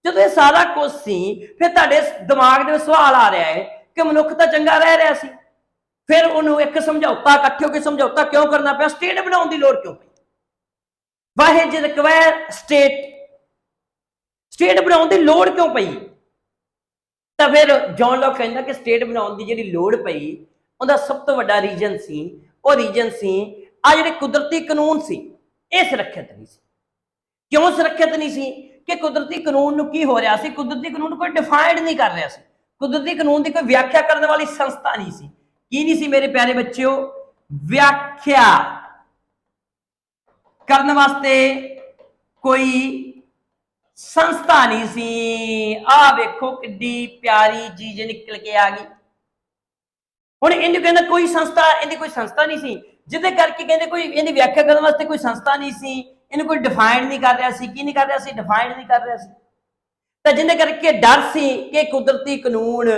A: जदों ये सारा कुछ सी फिर तुहाडे दिमाग दे सवाल आ रहा है कि मनुख तो चंगा रह रहा सी, फिर उन्होंने एक समझौता इकट्ठे होकर समझौता क्यों करना पिया, स्टेट बनाने की लोड़ क्यों पई, वाहे जे रिक्वायर स्टेट बनाने की लोड़ क्यों पई। तो फिर जॉन लॉक कहता कि स्टेट बनाने की जिहड़ी लोड़ पई उहदा सब तो वड्डा रीजन सी, वो रीजन सी आ जिहड़े कुदरती कानून सी ये सुरक्षित नहीं सी। क्यों सुरक्षित नहीं सी कि कुदरती कानून नूं की हो रहा सी, कुदरती कानून कोई डिफाइंड नहीं कर रहा सी, कुदरती कानून की कोई व्याख्या करने वाली संस्था नहीं सी। की नहीं सी मेरे प्यारे बच्चों, व्याख्या करने वास्ते कोई संस्था नहीं सी। आ वेखो किड्डी प्यारी चीज निकल के आ गई। हुण इहनूं कहंदा कोई संस्था, इहदी कोई संस्था नहीं सी, जिहदे करके कहंदे कोई इहदी व्याख्या करने वास्ते कोई संस्था नहीं सी, इहनूं कोई डिफाइंड नहीं कर रहा सी। की नहीं कर रहा सी? डिफाइंड नहीं कर रहा सी। तो जिहदे करके डर सी कि कुदरती कानून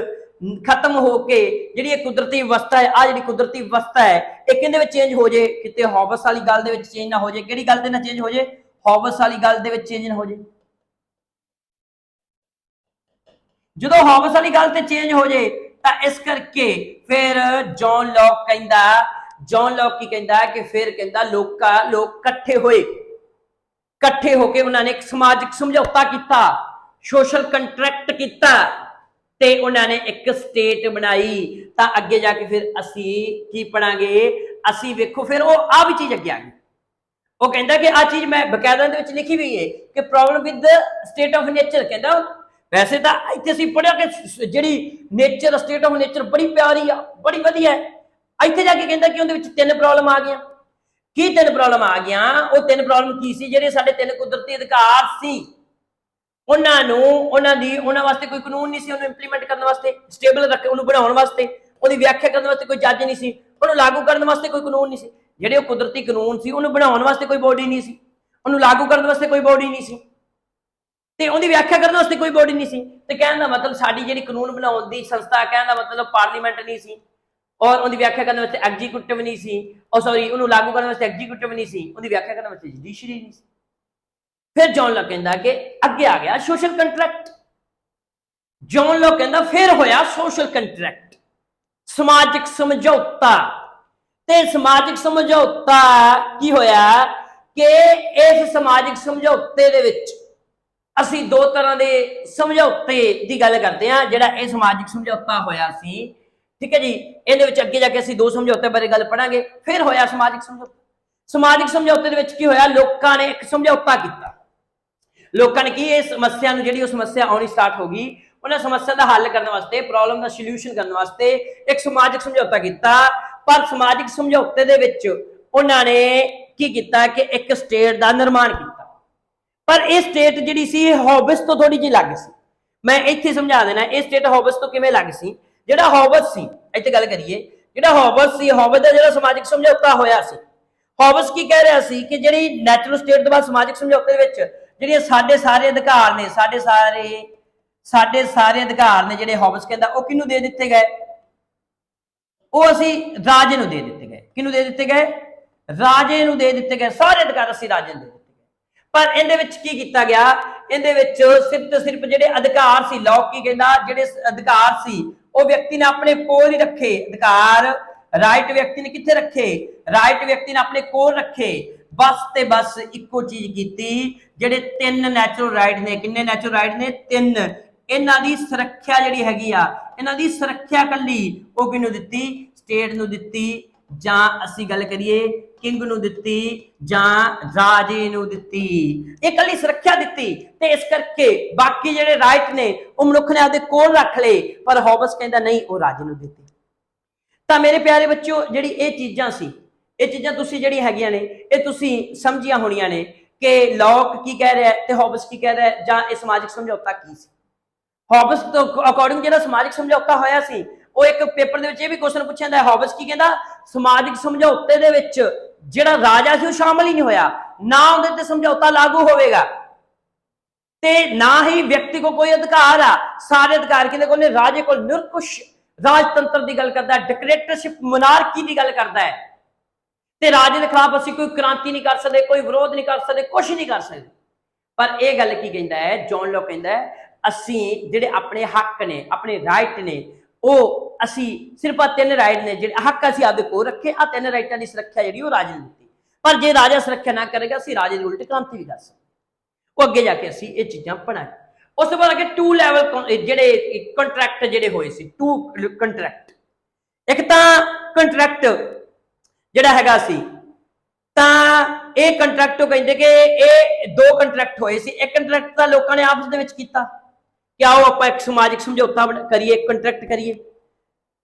A: खत्म होके जिहड़ी कुदरती अवस्था है, आ जिहड़ी कुदरती अवस्था है ये किहदे विच चेंज हो जाए, किते हॉबस वाली गल दे विच चेंज ना हो जाए। किहड़ी गल दे ना चेंज हो जाए? हॉबस वाली गल दे विच चेंज ना हो जाए। जो हॉबस वाली गल ते चेंज हो जाए तो इस करके फिर जॉन लॉक कहंदा, जॉन लॉक की कहंदा कि फिर कहंदा लोग इकट्ठे होए, इकट्ठे होके उन्होंने एक समाजिक समझौता किया, सोशल कंट्रैक्ट किया ते उन्होंने एक स्टेट बनाई। तो अगे जाके फिर असी की पढ़ांगे, असी वेखो फिर वो आ भी चीज अगे आ गई। वो कहता कि आ चीज मैं बकायदा दे विच लिखी हुई है कि problem with state of nature. कहता वैसे तो इत्थे असीं पढ़िया कि जिहड़ी नेचर, स्टेट ऑफ नेचर बड़ी प्यारी आ, बड़ी वधिया है। इत्थे जाके कहता कि उहदे विच तीन प्रॉब्लम आ गईयां। की तीन प्रॉब्लम आ गईयां? वो तीन प्रॉब्लम की सी? जिहड़े साडे तीन कुदरती अधिकार सी उन्हां वास्ते कोई कानून नहीं सी, उन्हें इंप्लीमेंट करने वास्ते, स्टेबल रखे उन्हें बनाने वास्ते, उहदी व्याख्या करने वास्ते कोई जज नहीं सी, उन्हें लागू करने वास्ते कोई कानून नहीं सी। जिहड़े कुदरती कानून सी उन्हें बनाने वास्ते कोई बॉडी नहीं सी, उन्हें लागू करने वास्ते कोई बॉडी नहीं सी, ते उहदी व्याख्या करने वास्ते कोई बॉडी नहीं सी। ते कहण दा मतलब साडी जिहड़ी कानून बनाउण दी संस्था, कहण दा मतलब पार्लीमेंट नहीं सी, और उहदी व्याख्या करने वास्ते एग्जीक्यूटिव नहीं सी, और सॉरी उन्हें लागू करने वास्ते एग्जीक्यूटिव नहीं सी, उहदी व्याख्या करने वास्ते जुडिशरी नहीं सी। फिर जॉन लॉक कहंदा कि अगे आ गया सोशल कंट्रैक्ट। जॉन लॉक कहंदा फिर होया सोशल कंट्रैक्ट, समाजिक समझौता। ते समाजिक समझौता की होया कि इस समाजिक समझौते दे विच असी दो तरह के समझौते की गल करते हैं। जिहड़ा यह समाजिक समझौता होया सी, ठीक है जी, इहदे विच अगे जाके असी दो समझौते बारे गल पढ़ांगे। फिर होया समाजिक समझौता। समाजिक समझौते दे विच की होया, लोकां ने एक समझौता किया। लोगों ने की इस समस्या जी समस्या आनी स्टार्ट होगी, उन्हें समस्या का हल करने वास्ते, प्रॉब्लम का सल्यूशन करने वास्ते एक समाजिक समझौता किया। पर समाजिक समझौते दे विच उन्होंने की किया कि एक स्टेट का निर्माण किया। पर यह स्टेट जी सी हॉबस तो थोड़ी जी अलग सी। मैं इत्थे समझा देना यह स्टेट हॉबस तो किवें अलग सी। जिहड़ा हॉबस सी, इत्थे गल करिए, जिहड़ा हॉबस सी, हॉबस का जिहड़ा समाजिक समझौता होया सी, हॉबस की कह रहा सी कि जिहड़ी नैचुरल स्टेट के बाद समाजिक समझौते दे विच जिहड़े साडे सारे अधिकार ने, साडे सारे अधिकार ने जिहड़े हॉबस कहंदा वो किहनूं दे दित्ते गए? वो असी राजे नूं दे दित्ते गए। किहनूं दे दित्ते गए? राजे नूं दे दित्ते गए। सारे अधिकार असी राजे नूं दे दित्ते गए। पर इहदे विच की कीता गया? इहदे विच सिर्फ तो सिर्फ जिहड़े अधिकार सी, लॉक की कहंदा जिहड़े अधिकार सी वो व्यक्ति ने अपने कोल ही रखे। अधिकार राइट व्यक्ति ने कित्थे रखे? राइट व्यक्ति ने अपने कोल रखे। बस ते बस इको चीज कीती, जिहड़े तीन नैचुरल राइट ने, किन्ने नैचुरल राइट ने? तीन। इन्हां दी सुरक्षा जिहड़ी हैगी आ, इन्हां दी सुरक्षा कल्ली वो किहनूं दित्ती? स्टेट नूं दित्ती, जां असी गल करिए किंग नूं दित्ती, जां राजे नूं दित्ती। ये कल्ली सुरक्षा दित्ती। ते इस करके बाकी जिहड़े राइट ने वो मनुख ने आपदे कोल रख ले, पर हॉबस कहंदा नहीं, वो राजे नूं दित्ती। तां मेरे प्यारे बच्चों, जिहड़ी ये चीज़ां सी, ये चीज़ां तुसीं जिहड़ी हैगियां ने ये तुसीं समझियां होणियां ने कि लॉक की कह रहा है ते हॉबस की कह रहा है, जां ये समाजिक समझौता की सी। ਹੌਬਸ ਤੋਂ ਅਕੋਰਡਿੰਗ ਜਿਹੜਾ ਸਮਾਜਿਕ ਸਮਝੌਤਾ ਹੋਇਆ ਸੀ, ਉਹ ਇੱਕ ਪੇਪਰ ਦੇ ਵਿੱਚ ਇਹ ਵੀ ਕੁਐਸਚਨ ਪੁੱਛਿਆ ਜਾਂਦਾ ਹੈ, ਹੌਬਸ ਕੀ ਕਹਿੰਦਾ, ਸਮਾਜਿਕ ਸਮਝੌਤੇ ਦੇ ਵਿੱਚ ਜਿਹੜਾ ਰਾਜਾ ਸੀ ਉਹ ਸ਼ਾਮਲ ਹੀ ਨਹੀਂ ਹੋਇਆ, ਨਾ ਉਹਦੇ ਤੇ ਸਮਝੌਤਾ ਲਾਗੂ ਹੋਵੇਗਾ ਤੇ ਨਾ ਹੀ ਵਿਅਕਤੀ ਕੋ ਕੋਈ ਅਧਿਕਾਰ ਆ। ਸਾਰੇ ਅਧਿਕਾਰ ਕਿਹਦੇ ਕੋਲ ਨੇ? ਰਾਜੇ ਕੋਲ। ਨਿਰੰਕੁਸ਼ ਰਾਜਤੰਤਰ ਦੀ ਗੱਲ ਕਰਦਾ ਹੈ, ਡਿਕਟੇਟਰਸ਼ਿਪ ਮੋਨਾਰਕੀ ਦੀ ਗੱਲ ਕਰਦਾ ਹੈ ਤੇ ਰਾਜੇ ਦੇ ਖਿਲਾਫ ਅਸੀਂ ਕੋਈ ਕ੍ਰਾਂਤੀ ਨਹੀਂ ਕਰ ਸਕਦੇ, ਕੋਈ ਵਿਰੋਧ ਨਹੀਂ ਕਰ ਸਕਦੇ, ਕੁਝ ਨਹੀਂ ਕਰ ਸਕਦੇ। ਪਰ ਇਹ ਗੱਲ ਕੀ ਕਹਿੰਦਾ ਹੈ, ਜੌਨ ਲੌਕ ਕਹਿੰਦਾ ਹੈ ਅਸੀਂ ਜਿਹੜੇ ਆਪਣੇ ਹੱਕ ਨੇ, ਆਪਣੇ ਰਾਈਟ ਨੇ, ਉਹ ਅਸੀਂ ਸਿਰਫ ਆ 3 ਰਾਈਟ ਨੇ ਜਿਹੜੇ ਹੱਕ ਅਸੀਂ ਆਪਦੇ ਕੋਲ ਰੱਖੇ, ਆ 3 ਰਾਈਟਾਂ ਦੀ ਸੁਰੱਖਿਆ ਜਿਹੜੀ ਉਹ ਰਾਜੇ ਨੇ ਦਿੱਤੀ। ਪਰ ਜੇ ਰਾਜਾ ਸੁਰੱਖਿਆ ਨਾ ਕਰੇਗਾ ਅਸੀਂ ਰਾਜੇ ਦੀ ਉਲਟ ਕ੍ਰਾਂਤੀ ਵੀ ਕਰ ਸਕਦੇ। ਉਹ ਅੱਗੇ ਜਾ ਕੇ ਅਸੀਂ ਇਹ ਚੀਜ਼ਾਂ ਪੜਾਂਗੇ। ਉਸ ਤੋਂ ਬਾਅਦ ਅੱਗੇ 2 ਲੈਵਲ ਜਿਹੜੇ ਕੰਟਰੈਕਟ ਜਿਹੜੇ ਹੋਏ ਸੀ, 2 ਕੰਟਰੈਕਟ। ਇੱਕ ਤਾਂ ਕੰਟਰੈਕਟ ਜਿਹੜਾ ਹੈਗਾ ਸੀ, ਤਾਂ ਇਹ ਕੰਟਰੈਕਟ ਉਹ ਕਹਿੰਦੇ ਕਿ ਇਹ 2 ਕੰਟਰੈਕਟ ਹੋਏ ਸੀ। ਇੱਕ ਕੰਟਰੈਕਟ ਤਾਂ ਲੋਕਾਂ ਨੇ ਆਪਸ ਦੇ ਵਿੱਚ ਕੀਤਾ ਕਿ ਆਓ ਆਪਾਂ ਇੱਕ ਸਮਾਜਿਕ ਸਮਝੌਤਾ ਕਰੀਏ, ਕੰਟਰੈਕਟ ਕਰੀਏ,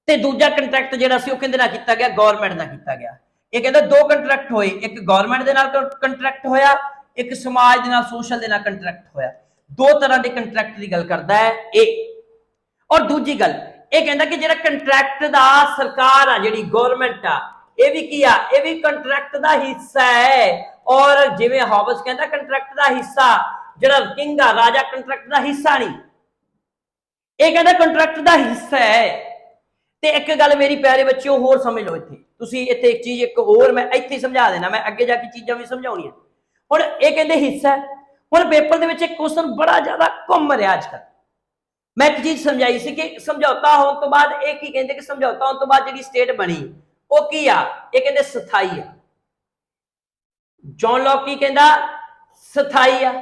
A: ਤੇ ਦੂਜਾ ਕੰਟਰੈਕਟ ਜਿਹੜਾ ਸੀ ਉਹ ਕਹਿੰਦੇ ਨਾਲ ਕੀਤਾ ਗਿਆ, ਗਵਰਨਮੈਂਟ ਨਾਲ ਕੀਤਾ ਗਿਆ। ਇਹ ਕਹਿੰਦਾ 2 ਕੰਟਰੈਕਟ ਹੋਏ, ਇੱਕ ਗਵਰਨਮੈਂਟ ਦੇ ਨਾਲ ਕੰਟਰੈਕਟ ਹੋਇਆ, ਇੱਕ ਸਮਾਜ ਦੇ ਨਾਲ, ਸੋਸ਼ਲ ਦੇ ਨਾਲ ਕੰਟਰੈਕਟ ਹੋਇਆ। 2 ਤਰ੍ਹਾਂ ਦੇ ਕੰਟਰੈਕਟ ਦੀ ਗੱਲ ਕਰਦਾ ਹੈ ਇਹ। ਔਰ ਦੂਜੀ ਗੱਲ ਇਹ ਕਹਿੰਦਾ ਕਿ ਜਿਹੜਾ ਕੰਟਰੈਕਟ ਦਾ ਸਰਕਾਰ ਆ, ਜਿਹੜੀ ਗਵਰਨਮੈਂਟ ਆ, ਇਹ ਵੀ ਕੀ ਆ, ਇਹ ਵੀ ਕੰਟਰੈਕਟ ਦਾ ਹਿੱਸਾ ਹੈ। ਔਰ ਜਿਵੇਂ ਹੌਬਸ ਕਹਿੰਦਾ ਕੰਟਰੈਕਟ ਦਾ ਹਿੱਸਾ ਜਿਹੜਾ ਕਿੰਗ ਆ, ਰਾਜਾ ਕੰਟਰੈਕਟ ਦਾ ਹਿੱਸਾ ਨਹੀਂ, ਇਹ ਕਹਿੰਦਾ ਕੰਟਰੈਕਟ ਦਾ ਹਿੱਸਾ ਹੈ। ਤੇ ਇੱਕ ਗੱਲ ਮੇਰੀ ਪਿਆਰੇ ਬੱਚਿਓ ਹੋਰ ਸਮਝ ਲਓ, ਇੱਥੇ ਤੁਸੀਂ ਇੱਥੇ ਇੱਕ ਚੀਜ਼ ਇੱਕ ਹੋਰ ਮੈਂ ਇੱਥੇ ਸਮਝਾ ਦੇਣਾ, ਮੈਂ ਅੱਗੇ ਜਾ ਕੇ ਚੀਜ਼ਾਂ ਵੀ ਸਮਝਾਉਣੀਆਂ। ਹੁਣ ਇਹ ਕਹਿੰਦੇ ਹਿੱਸਾ। ਹੁਣ ਪੇਪਰ ਦੇ ਵਿੱਚ ਇੱਕ ਕੁਐਸਚਨ ਬੜਾ ਜ਼ਿਆਦਾ ਘੁੰਮ ਰਿਹਾ ਅੱਜ ਕੱਲ। ਮੈਂ ਇੱਕ ਚੀਜ਼ ਸਮਝਾਈ ਸੀ ਕਿ ਸਮਝੌਤਾ ਹੋਣ ਤੋਂ ਬਾਅਦ ਇਹ ਕੀ ਕਹਿੰਦੇ ਕਿ ਸਮਝੌਤਾ ਹੋਣ ਤੋਂ ਬਾਅਦ ਜਿਹੜੀ ਸਟੇਟ ਬਣੀ ਉਹ ਕੀ ਆ, ਇਹ ਕਹਿੰਦੇ ਸਥਾਈ ਆ। ਜੌਨ ਲੌਕ ਕੀ ਕਹਿੰਦਾ? ਸਥਾਈ ਆ।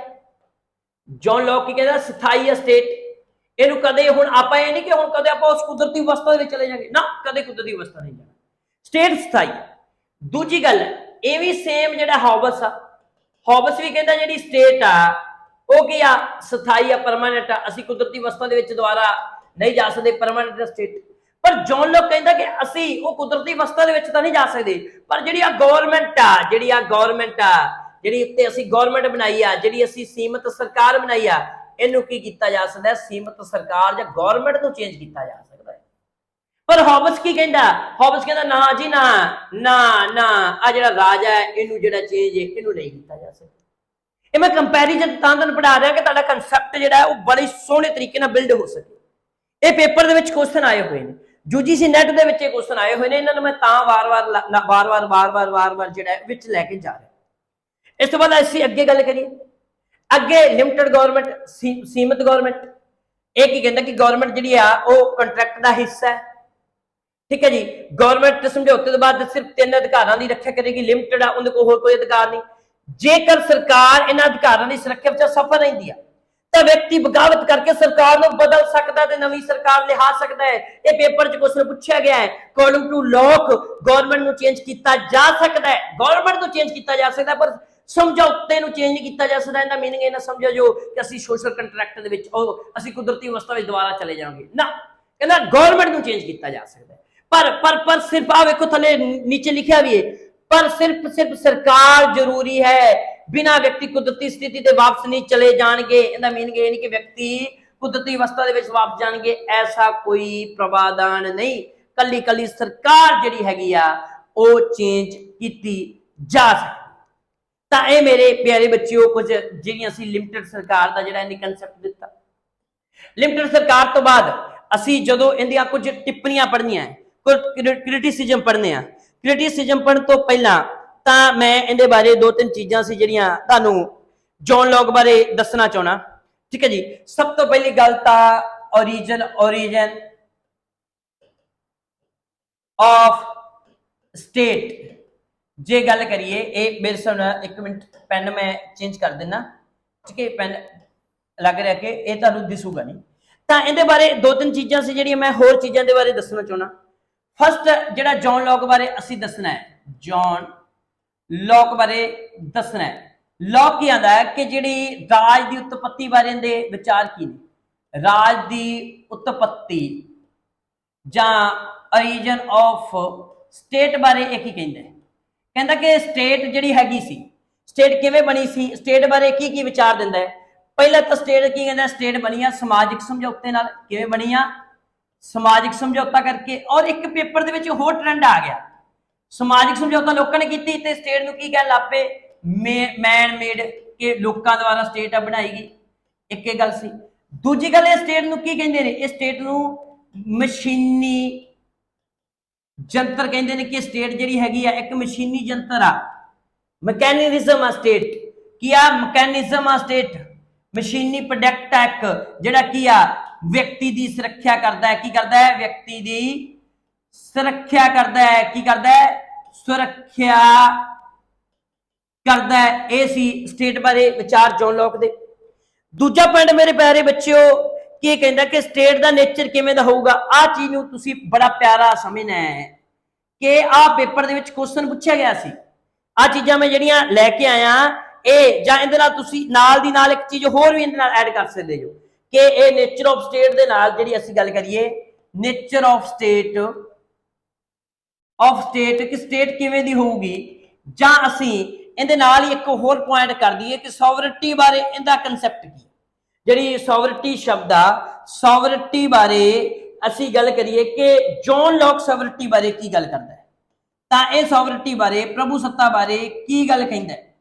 A: ਜੌਨ ਲੌਕ ਕੀ ਕਹਿੰਦਾ? ਸਥਾਈ ਆ ਸਟੇਟ। ਇਹਨੂੰ ਕਦੇ ਹੁਣ ਆਪਾਂ ਇਹ ਨਹੀਂ ਕਿ ਹੁਣ ਕਦੇ ਆਪਾਂ ਉਸ ਕੁਦਰਤੀ ਅਵਸਥਾ ਦੇ ਵਿੱਚ ਚਲੇ ਜਾਵਾਂਗੇ, ਨਾ, ਕਦੇ ਕੁਦਰਤੀ ਅਵਸਥਾ ਨਹੀਂ ਜਾਣਾ। ਸਟੇਟ ਸਥਾਈ। ਦੂਜੀ ਗੱਲ ਇਹ ਵੀ ਸੇਮ ਜਿਹੜਾ ਹੌਬਸ ਆ, ਹੌਬਸ ਵੀ ਕਹਿੰਦਾ ਜਿਹੜੀ ਸਟੇਟ ਆ ਉਹ ਕੀ ਆ, ਸਥਾਈ ਆ, ਪਰਮਾਨੈਂਟ ਆ, ਅਸੀਂ ਕੁਦਰਤੀ ਅਵਸਥਾ ਦੇ ਵਿੱਚ ਦੁਬਾਰਾ ਨਹੀਂ ਜਾ ਸਕਦੇ, ਪਰਮਾਨੈਂਟ ਸਟੇਟ। ਪਰ ਜੌਨ ਲੌਕ ਕਹਿੰਦਾ ਕਿ ਅਸੀਂ ਉਹ ਕੁਦਰਤੀ ਅਵਸਥਾ ਦੇ ਵਿੱਚ ਤਾਂ ਨਹੀਂ ਜਾ ਸਕਦੇ, ਪਰ ਜਿਹੜੀ ਆ ਗਵਰਨਮੈਂਟ ਆ, ਜਿਹੜੀ ਉੱਤੇ ਅਸੀਂ ਗਵਰਨਮੈਂਟ ਬਣਾਈ ਆ, ਜਿਹੜੀ ਅਸੀਂ ਸੀਮਤ ਸਰਕਾਰ ਬਣਾਈ ਆ, ਇਹਨੂੰ ਕੀ ਕੀਤਾ ਜਾ ਸਕਦਾ ਹੈ, ਸੀਮਤ ਸਰਕਾਰ ਜਾਂ ਗਵਰਨਮੈਂਟ ਨੂੰ ਚੇਂਜ ਕੀਤਾ ਜਾ ਸਕਦਾ ਹੈ। ਪਰ ਹੌਬਸ ਕੀ ਕਹਿੰਦਾ? ਹੌਬਸ ਕਹਿੰਦਾ ਨਾ ਜੀ ਨਾ ਨਾ ਨਾ, ਆ ਜਿਹੜਾ ਰਾਜ ਹੈ ਇਹਨੂੰ ਜਿਹੜਾ ਚੇਂਜ ਹੈ ਇਹਨੂੰ ਨਹੀਂ ਕੀਤਾ ਜਾ ਸਕਦਾ। ਇਹ ਮੈਂ ਕੰਪੈਰੀਜ਼ਨ ਤਾਂ ਤੁਹਾਨੂੰ ਪੜਾ ਰਿਹਾ ਕਿ ਤੁਹਾਡਾ ਕਨਸੈਪਟ ਜਿਹੜਾ ਉਹ ਬੜੇ ਸੋਹਣੇ ਤਰੀਕੇ ਨਾਲ ਬਿਲਡ ਹੋ ਸਕੇ। ਇਹ ਪੇਪਰ ਦੇ ਵਿੱਚ ਕੁਐਸਚਨ ਆਏ ਹੋਏ ਨੇ, UGC ਨੈਟ ਦੇ ਵਿੱਚ ਇਹ ਕੁਐਸਚਨ ਆਏ ਹੋਏ ਨੇ, ਇਹਨਾਂ ਨੂੰ ਮੈਂ ਤਾਂ ਵਾਰ-ਵਾਰ ਜਿਹੜਾ ਵਿੱਚ ਲੈ ਕੇ ਜਾ ਰਿਹਾ। ਇਸ ਤੋਂ ਬਾਅਦ ਅਸੀਂ ਅੱਗੇ ਗੱਲ ਕਰੀਏ, ਅੱਗੇ ਲਿਮਟਿਡ ਗਵਰਨਮੈਂਟ, ਸੀਮਤ ਗਵਰਨਮੈਂਟ। ਇਹ ਕੀ ਕਹਿੰਦਾ ਕਿ ਗਵਰਨਮੈਂਟ ਜਿਹੜੀ ਆ ਉਹ ਕੰਟਰੈਕਟ ਦਾ ਹਿੱਸਾ ਹੈ, ਠੀਕ ਹੈ ਜੀ। ਗਵਰਨਮੈਂਟ ਸਮਝੌਤੇ ਤੋਂ ਬਾਅਦ ਸਿਰਫ 3 ਅਧਿਕਾਰਾਂ ਦੀ ਰੱਖਿਆ ਕਰੇਗੀ, ਲਿਮਟਿਡ ਆ, ਉਹਦੇ ਕੋਲ ਹੋਰ ਕੋਈ ਅਧਿਕਾਰ ਨਹੀਂ। ਜੇਕਰ ਸਰਕਾਰ ਇਹਨਾਂ ਅਧਿਕਾਰਾਂ ਦੀ ਸੁਰੱਖਿਆ ਵਿੱਚ ਸਫਲ ਰਹਿੰਦੀ ਆ ਤਾਂ ਵਿਅਕਤੀ ਬਗਾਵਤ ਕਰਕੇ ਸਰਕਾਰ ਨੂੰ ਬਦਲ ਸਕਦਾ ਤੇ ਨਵੀਂ ਸਰਕਾਰ ਲਿਆ ਸਕਦਾ ਹੈ। ਇਹ ਪੇਪਰ 'ਚ ਕੁਐਸਚਨ ਪੁੱਛਿਆ ਗਿਆ ਹੈ। ਅਕੋਰਡਿੰਗ ਟੂ ਲੌਕ ਗਵਰਨਮੈਂਟ ਨੂੰ ਚੇਂਜ ਕੀਤਾ ਜਾ ਸਕਦਾ ਹੈ, ਗਵਰਨਮੈਂਟ ਨੂੰ ਚੇਂਜ ਕੀਤਾ ਜਾ ਸਕਦਾ, ਪਰ ਸਮਝੌਤੇ ਨੂੰ ਚੇਂਜ ਨਹੀਂ ਕੀਤਾ ਜਾ ਸਕਦਾ। ਇਹਦਾ ਮੀਨਿੰਗ ਇਹ ਨਾ ਸਮਝੋ ਜੋ ਕਿ ਅਸੀਂ ਸੋਸ਼ਲ ਕੰਟਰੈਕਟ ਦੇ ਵਿੱਚ ਅਸੀਂ ਕੁਦਰਤੀ ਅਵਸਥਾ ਵਿੱਚ ਦੁਬਾਰਾ ਚਲੇ ਜਾਵਾਂਗੇ, ਨਾ, ਕਹਿੰਦਾ ਗਵਰਨਮੈਂਟ ਨੂੰ ਚੇਂਜ ਕੀਤਾ ਜਾ ਸਕਦਾ ਹੈ। ਪਰ ਸਿਰਫ ਆ ਵੇਖੋ ਥੱਲੇ ਨੀਚੇ ਲਿਖਿਆ ਵੀ ਹੈ, ਪਰ ਸਿਰਫ ਸਰਕਾਰ ਜ਼ਰੂਰੀ ਹੈ, ਬਿਨਾਂ ਵਿਅਕਤੀ ਕੁਦਰਤੀ ਸਥਿਤੀ ਤੇ ਵਾਪਸ ਨਹੀਂ ਚਲੇ ਜਾਣਗੇ। ਇਹਦਾ ਮੀਨਿੰਗ ਇਹ ਨਹੀਂ ਕਿ ਵਿਅਕਤੀ ਕੁਦਰਤੀ ਅਵਸਥਾ ਦੇ ਵਿੱਚ ਵਾਪਸ ਜਾਣਗੇ, ਐਸਾ ਕੋਈ ਪ੍ਰਾਵਧਾਨ ਨਹੀਂ। ਕੱਲੀ ਸਰਕਾਰ ਜਿਹੜੀ ਹੈਗੀ ਆ ਉਹ ਚੇਂਜ ਕੀਤੀ ਜਾ ਸਕਦੀ। ਤਾਂ ਇਹ ਮੇਰੇ ਪਿਆਰੇ ਬੱਚਿਓ ਕੁਝ ਜਿਹੜੀਆਂ ਅਸੀਂ ਲਿਮਟਿਡ ਸਰਕਾਰ ਦਾ ਜਿਹੜਾ ਇਹਨੇ ਕਨਸੈਪਟ ਦਿੱਤਾ। ਲਿਮਟਿਡ ਸਰਕਾਰ ਤੋਂ ਬਾਅਦ ਅਸੀਂ ਜਦੋਂ ਇਹਦੀਆਂ ਕੁਝ ਟਿੱਪਣੀਆਂ ਪੜ੍ਹਨੀਆਂ, ਕੁਝ ਕ੍ਰਿਟਿਸਿਜ਼ਮ ਪੜ੍ਹਨੇ ਆ। ਕ੍ਰਿਟਿਸਿਜ਼ਮ ਪੜ੍ਹਨ ਤੋਂ ਪਹਿਲਾਂ ਤਾਂ ਮੈਂ ਇਹਦੇ ਬਾਰੇ 2-3 ਚੀਜ਼ਾਂ ਸੀ ਜਿਹੜੀਆਂ ਤੁਹਾਨੂੰ ਜੌਨ ਲੌਕ ਬਾਰੇ ਦੱਸਣਾ ਚਾਹਣਾ, ਠੀਕ ਹੈ ਜੀ। ਸਭ ਤੋਂ ਪਹਿਲੀ ਗੱਲ ਤਾਂ origin ਆਫ ਸਟੇਟ ਜੇ ਗੱਲ ਕਰੀਏ, ਇਹ ਮੇਰੇ ਸਾਹਮਣੇ ਇੱਕ ਮਿੰਟ ਪੈਨ ਮੈਂ ਚੇਂਜ ਕਰ ਦੇਣਾ, ਠੀਕ ਹੈ, ਪੈਨ ਲੱਗ ਰਿਹਾ ਕਿ ਇਹ ਤੁਹਾਨੂੰ ਦਿਸੂਗਾ ਨਹੀਂ। ਤਾਂ ਇਹਦੇ ਬਾਰੇ 2-3 ਚੀਜ਼ਾਂ ਸੀ ਜਿਹੜੀਆਂ ਮੈਂ ਹੋਰ ਚੀਜ਼ਾਂ ਦੇ ਬਾਰੇ ਦੱਸਣਾ ਚਾਹਣਾ। ਫਸਟ ਜਿਹੜਾ ਜੌਨ ਲੌਕ ਬਾਰੇ ਅਸੀਂ ਦੱਸਣਾ ਹੈ, ਜੌਨ ਲੌਕ ਬਾਰੇ ਦੱਸਣਾ ਹੈ। ਲੌਕ ਕੀ ਆਂਦਾ ਹੈ ਕਿ ਜਿਹੜੀ ਰਾਜ ਦੀ ਉਤਪਤੀ ਬਾਰੇ ਇਹਦੇ ਵਿਚਾਰ ਕੀ ਨੇ। ਰਾਜ ਦੀ ਉਤਪਤੀ ਜਾਂ origin ਆਫ ਸਟੇਟ ਬਾਰੇ ਇਹ ਕੀ ਕਹਿੰਦਾ ਹੈ? ਕਹਿੰਦਾ ਕਿ ਸਟੇਟ ਜਿਹੜੀ ਹੈਗੀ ਸੀ, ਸਟੇਟ ਕਿਵੇਂ ਬਣੀ ਸੀ, ਸਟੇਟ ਬਾਰੇ ਕੀ ਵਿਚਾਰ ਦਿੰਦਾ ਹੈ। पहला तो स्टेट की कहना स्टेट बनी आ समाजिक समझौते नाल। किवें बनी आ? समाजिक समझौता करके। और एक पेपर दे विच होर ट्रेंड आ गया, समाजिक समझौता लोगों ने की ते स्टेट नूं की कहण लग पे मैन मेड के लोकां द्वारा स्टेट बनाई गई। एक गल सी। दूजी गल स्टेट नूं की कहंदे ने, स्टेट नूं मशीनी जंतर कहंदे ने कि स्टेट जिहड़ी हैगी आ एक मशीनी जंतर आ, मैकेनिज्म आ स्टेट की आ, मैकेनिज्म आ स्टेट, मशीनी प्रोडक्ट आ एक जिहड़ा की आ व्यक्ति की सुरक्षा करता है। की करता है? व्यक्ति की सुरक्षा करता है। की करता है? सुरक्षा करता है। ये सी स्टेट बारे विचार जॉन लॉक दे। दूजा पॉइंट मेरे प्यारे बच्चों की कहता कि स्टेट का नेचर किवें दा होऊगा। आ चीज नूं तुसीं बड़ा प्यारा समझना है कि आ पेपर दे विच क्वेश्चन पूछा गया सी। आ चीज़ां मैं जिहड़ियां लैके आया ए जां इहदे नाल तुसीं नाल दी नाल एक चीज़ होर भी इहदे नाल ऐड कर सकदे हो कि ए नेचर ऑफ स्टेट दे नाल जिहड़ी असीं गल करिए नेचर ऑफ स्टेट कि स्टेट किवें दी होऊगी, जां असीं इहदे नाल ही एक होर पॉइंट कर दईए कि सॉवरिटी बारे इहदा कंसैप्ट की जिहड़ी सॉवरिटी शब्द आ, सॉवरिटी बारे असीं गल करिए कि जॉन लॉक सॉवरिटी बारे की गल करदा है तां इह सॉवरिटी बारे प्रभु सत्ता बारे की गल कहंदा है।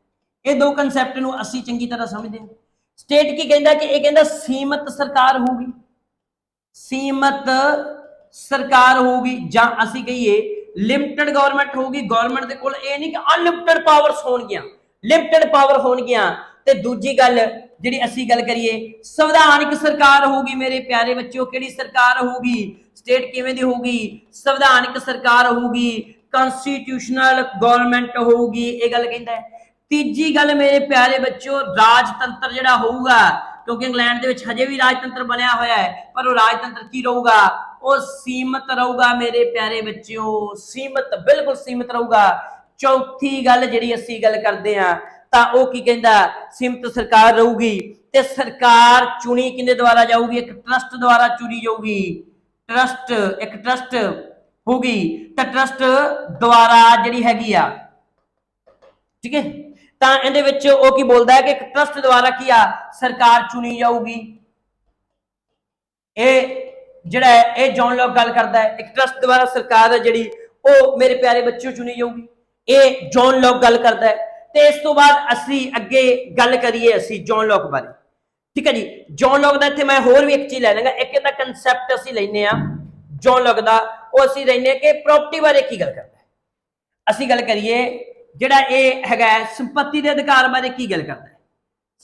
A: ये दो कंसैप्ट नूं असीं चंगी तरह समझदे हां। स्टेट की कहंदा कि इह कहंदा सीमित सरकार होगी, सीमित सरकार होगी, जां असीं कहिए लिमिटेड गवर्नमेंट होगी। गवर्नमेंट दे कोल इह नहीं कि अनलिमिटेड पावर्स होणगियां, लिमिटेड पावर होणगियां। ते दूजी गल जिहड़ी असीं गल करिए संविधानिक सरकार होगी। मेरे प्यारे बच्चों किहड़ी सरकार होगी? स्टेट किवें दी होगी? संविधानिक सरकार होगी, कॉन्स्टिट्यूशनल गवर्नमेंट होगी। ये गल कहंदा है। तीजी गल मेरे प्यारे बच्चों राजतंत्र जिहड़ा होऊगा, क्योंकि इंग्लैंड दे विच हजे भी राजतंत्र बनया होया है, पर वो राजतंत्र की रहूगा? वो सीमित रहूगा मेरे प्यारे बच्चों, सीमित, बिल्कुल सीमित रहूगा। चौथी गल जिहड़ी असीं गल करदे हां तां ओह की कहंदा सीमित सरकार रहूगी ते सरकार चुनी किहदे द्वारा जाऊगी? एक ट्रस्ट द्वारा चुनी जाऊगी। ट्रस्ट, एक ट्रस्ट होगी तो ट्रस्ट द्वारा जिहड़ी हैगी आ, ठीक है, तां इहदे विच ओह की बोलदा है कि एक ट्रस्ट द्वारा की आ सरकार चुनी जाऊगी। ये जिहड़ा है ये जॉन लॉक गल करदा है, एक ट्रस्ट द्वारा सरकार है जिहड़ी ओह मेरे प्यारे बच्चों चुनी जाऊगी। ये जॉन लॉक गल करदा है। ते इस तो बाद असीं अगे गल करिए असीं जॉन लॉक बारे, ठीक है जी। जॉन लॉक दा इत्थे मैं होर भी एक चीज लै लांगा। एक इहदा कंसैप्ट असीं लैने आ जॉन लॉक दा, ओह असीं लैने कि प्रॉपर्टी बारे की गल करदा है। असीं गल करिए जिहड़ा ये हैगा संपत्ति के अधिकार बारे की गल करदा है।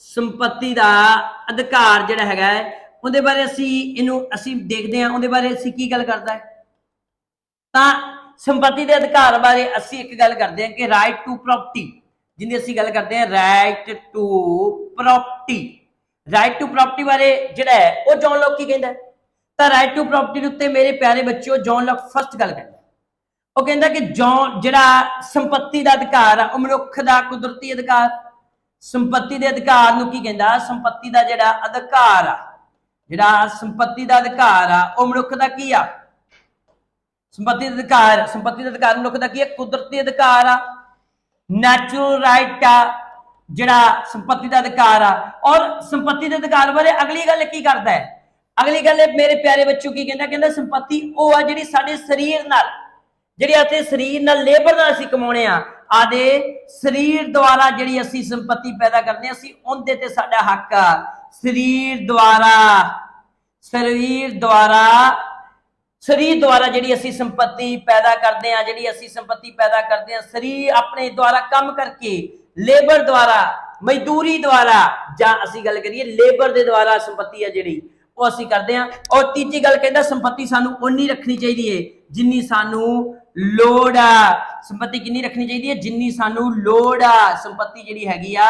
A: संपत्ति का अधिकार जिहड़ा हैगा उहदे बारे असीं इहनूं असीं देखदे हां, उहदे बारे असीं की गल करदा है। तां संपत्ति के अधिकार बारे असीं एक गल करदे हां कि राइट टू प्रॉपर्टी, जिहदी असीं गल करदे हां right to property. Right to property बारे जिहड़ा है वह जॉन लॉक की कहंदा है। तां राइट टू प्रॉपर्टी दे उत्ते मेरे प्यारे बच्चों जॉन लॉक फर्स्ट गल करदा ਉਹ ਕਹਿੰਦਾ ਕਿ ਜਿਹੜਾ ਸੰਪत्ति ਦਾ ਅਧਿਕਾਰ ਆ ਉਹ ਮਨੁੱਖ ਦਾ ਕੁਦਰਤੀ ਅਧਿਕਾਰ। ਸੰਪत्ति ਦੇ ਅਧਿਕਾਰ ਨੂੰ ਕੀ ਕਹਿੰਦਾ? ਸੰਪत्ति ਦਾ ਜਿਹੜਾ ਅਧਿਕਾਰ ਆ, ਜਿਹੜਾ ਸੰਪत्ति ਦਾ ਅਧਿਕਾਰ ਆ ਉਹ ਮਨੁੱਖ ਦਾ ਕੀ ਆ? ਸੰਪत्ति ਦਾ ਅਧਿਕਾਰ, ਸੰਪत्ति ਦਾ ਅਧਿਕਾਰ ਮਨੁੱਖ ਦਾ ਕੀ ਆ? ਕੁਦਰਤੀ ਅਧਿਕਾਰ ਆ, ਨੈਚੁਰਲ ਰਾਈਟ ਆ ਜਿਹੜਾ ਸੰਪत्ति ਦਾ ਅਧਿਕਾਰ ਆ। ਔਰ ਸੰਪत्ति ਦੇ ਅਧਿਕਾਰ ਬਾਰੇ ਅਗਲੀ ਗੱਲ ਕੀ ਕਰਦਾ ਹੈ? ਅਗਲੀ ਗੱਲ ਮੇਰੇ ਪਿਆਰੇ ਬੱਚੋ ਕੀ ਕਹਿੰਦਾ? ਕਹਿੰਦਾ ਸੰਪत्ति ਉਹ ਆ ਜਿਹੜੀ ਸਾਡੇ ਸਰੀਰ ਨਾਲ, ਜਿਹੜੀ ਅਤੇ ਸਰੀਰ ਨਾਲ ਲੇਬਰ ਨਾਲ ਅਸੀਂ ਕਮਾਉਣੇ ਆ, ਆਦੇ ਸਰੀਰ ਦੁਆਰਾ ਜਿਹੜੀ ਅਸੀਂ ਸੰਪत्ति ਪੈਦਾ ਕਰਦੇ ਆ, ਅਸੀਂ ਉਹਦੇ ਤੇ ਸਾਡਾ ਹੱਕ ਆ। ਸਰੀਰ ਦੁਆਰਾ ਜਿਹੜੀ ਅਸੀਂ ਸੰਪत्ति ਪੈਦਾ ਕਰਦੇ ਆ, ਜਿਹੜੀ ਅਸੀਂ ਸੰਪत्ति ਪੈਦਾ ਕਰਦੇ ਆ ਸਰੀਰ ਆਪਣੇ ਦੁਆਰਾ ਕੰਮ ਕਰਕੇ, ਲੇਬਰ ਦੁਆਰਾ, ਮਜ਼ਦੂਰੀ ਦੁਆਰਾ, ਜਾਂ ਅਸੀਂ ਗੱਲ ਕਰੀਏ ਲੇਬਰ ਦੇ ਦੁਆਰਾ ਸੰਪत्ति ਆ ਜਿਹੜੀ ਉਹ ਅਸੀਂ ਕਰਦੇ ਆ। ਔਰ ਤੀਜੀ ਗੱਲ ਕਹਿੰਦਾ ਸੰਪत्ति ਸਾਨੂੰ ਉਨੀ ਰੱਖਣੀ ਚਾਹੀਦੀ ਹੈ ਜਿੰਨੀ ਸਾਨੂੰ ਲੋੜ ਆ। ਸੰਪत्ति ਕਿੰਨੀ ਰੱਖਣੀ ਚਾਹੀਦੀ ਹੈ? ਜਿੰਨੀ ਸਾਨੂੰ ਲੋੜ ਆ। ਸੰਪत्ति ਜਿਹੜੀ ਹੈਗੀ ਆ,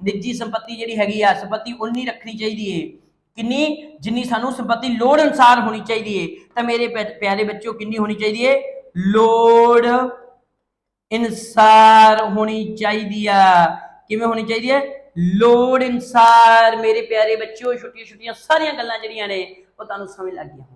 A: ਨਿੱਜੀ ਸੰਪत्ति ਜਿਹੜੀ ਹੈਗੀ ਆ, ਸੰਪत्ति ਉਨੀ ਰੱਖਣੀ ਚਾਹੀਦੀ ਹੈ ਕਿੰਨੀ? ਜਿੰਨੀ ਸਾਨੂੰ ਸੰਪत्ति ਲੋੜ ਅਨੁਸਾਰ ਹੋਣੀ ਚਾਹੀਦੀ ਹੈ। ਤਾਂ ਮੇਰੇ ਪਿਆਰੇ ਬੱਚਿਓ ਕਿੰਨੀ ਹੋਣੀ ਚਾਹੀਦੀ ਹੈ? ਲੋੜ ਅਨੁਸਾਰ ਹੋਣੀ ਚਾਹੀਦੀ ਆ। ਕਿਵੇਂ ਹੋਣੀ ਚਾਹੀਦੀ ਹੈ? ਲੋੜ ਅਨੁਸਾਰ। ਮੇਰੇ ਪਿਆਰੇ ਬੱਚਿਓ ਛੋਟੀਆਂ ਛੋਟੀਆਂ ਸਾਰੀਆਂ ਗੱਲਾਂ ਜਿਹੜੀਆਂ ਨੇ ਉਹ ਤੁਹਾਨੂੰ ਸਮਝ ਲੱਗ ਗਈਆਂ।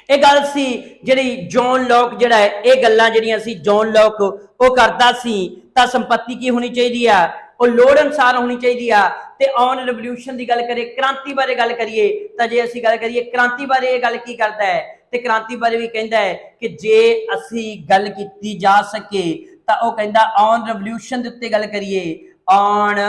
A: ਇਹ ਗੱਲ ਸੀ ਜਿਹੜੀ ਜੌਨ ਲੌਕ ਜਿਹੜਾ ਹੈ ਇਹ ਗੱਲਾਂ ਜਿਹੜੀਆਂ ਸੀ ਜੌਨ ਲੌਕ ਉਹ ਕਰਦਾ ਸੀ। ਤਾਂ ਸੰਪत्ति ਕੀ ਹੋਣੀ ਚਾਹੀਦੀ ਆ? ਉਹ ਲੋੜ ਅਨੁਸਾਰ ਹੋਣੀ ਚਾਹੀਦੀ ਆ। ਤੇ ਔਨ ਰਿਵੋਲੂਸ਼ਨ ਦੀ ਗੱਲ ਕਰੀਏ, ਕ੍ਰਾਂਤੀ ਬਾਰੇ ਗੱਲ ਕਰੀਏ ਤਾਂ ਜੇ ਅਸੀਂ ਗੱਲ ਕਰੀਏ ਕ੍ਰਾਂਤੀ ਬਾਰੇ, ਇਹ ਗੱਲ ਕੀ ਕਰਦਾ ਹੈ ਤੇ ਕ੍ਰਾਂਤੀ ਬਾਰੇ ਵੀ ਕਹਿੰਦਾ ਹੈ ਕਿ ਜੇ ਅਸੀਂ ਗੱਲ ਕੀਤੀ ਜਾ ਸਕੇ ਤਾਂ ਉਹ ਕਹਿੰਦਾ ਔਨ ਰਿਵੋਲੂਸ਼ਨ ਦੇ ਉੱਤੇ ਗੱਲ ਕਰੀਏ, ਔਨ,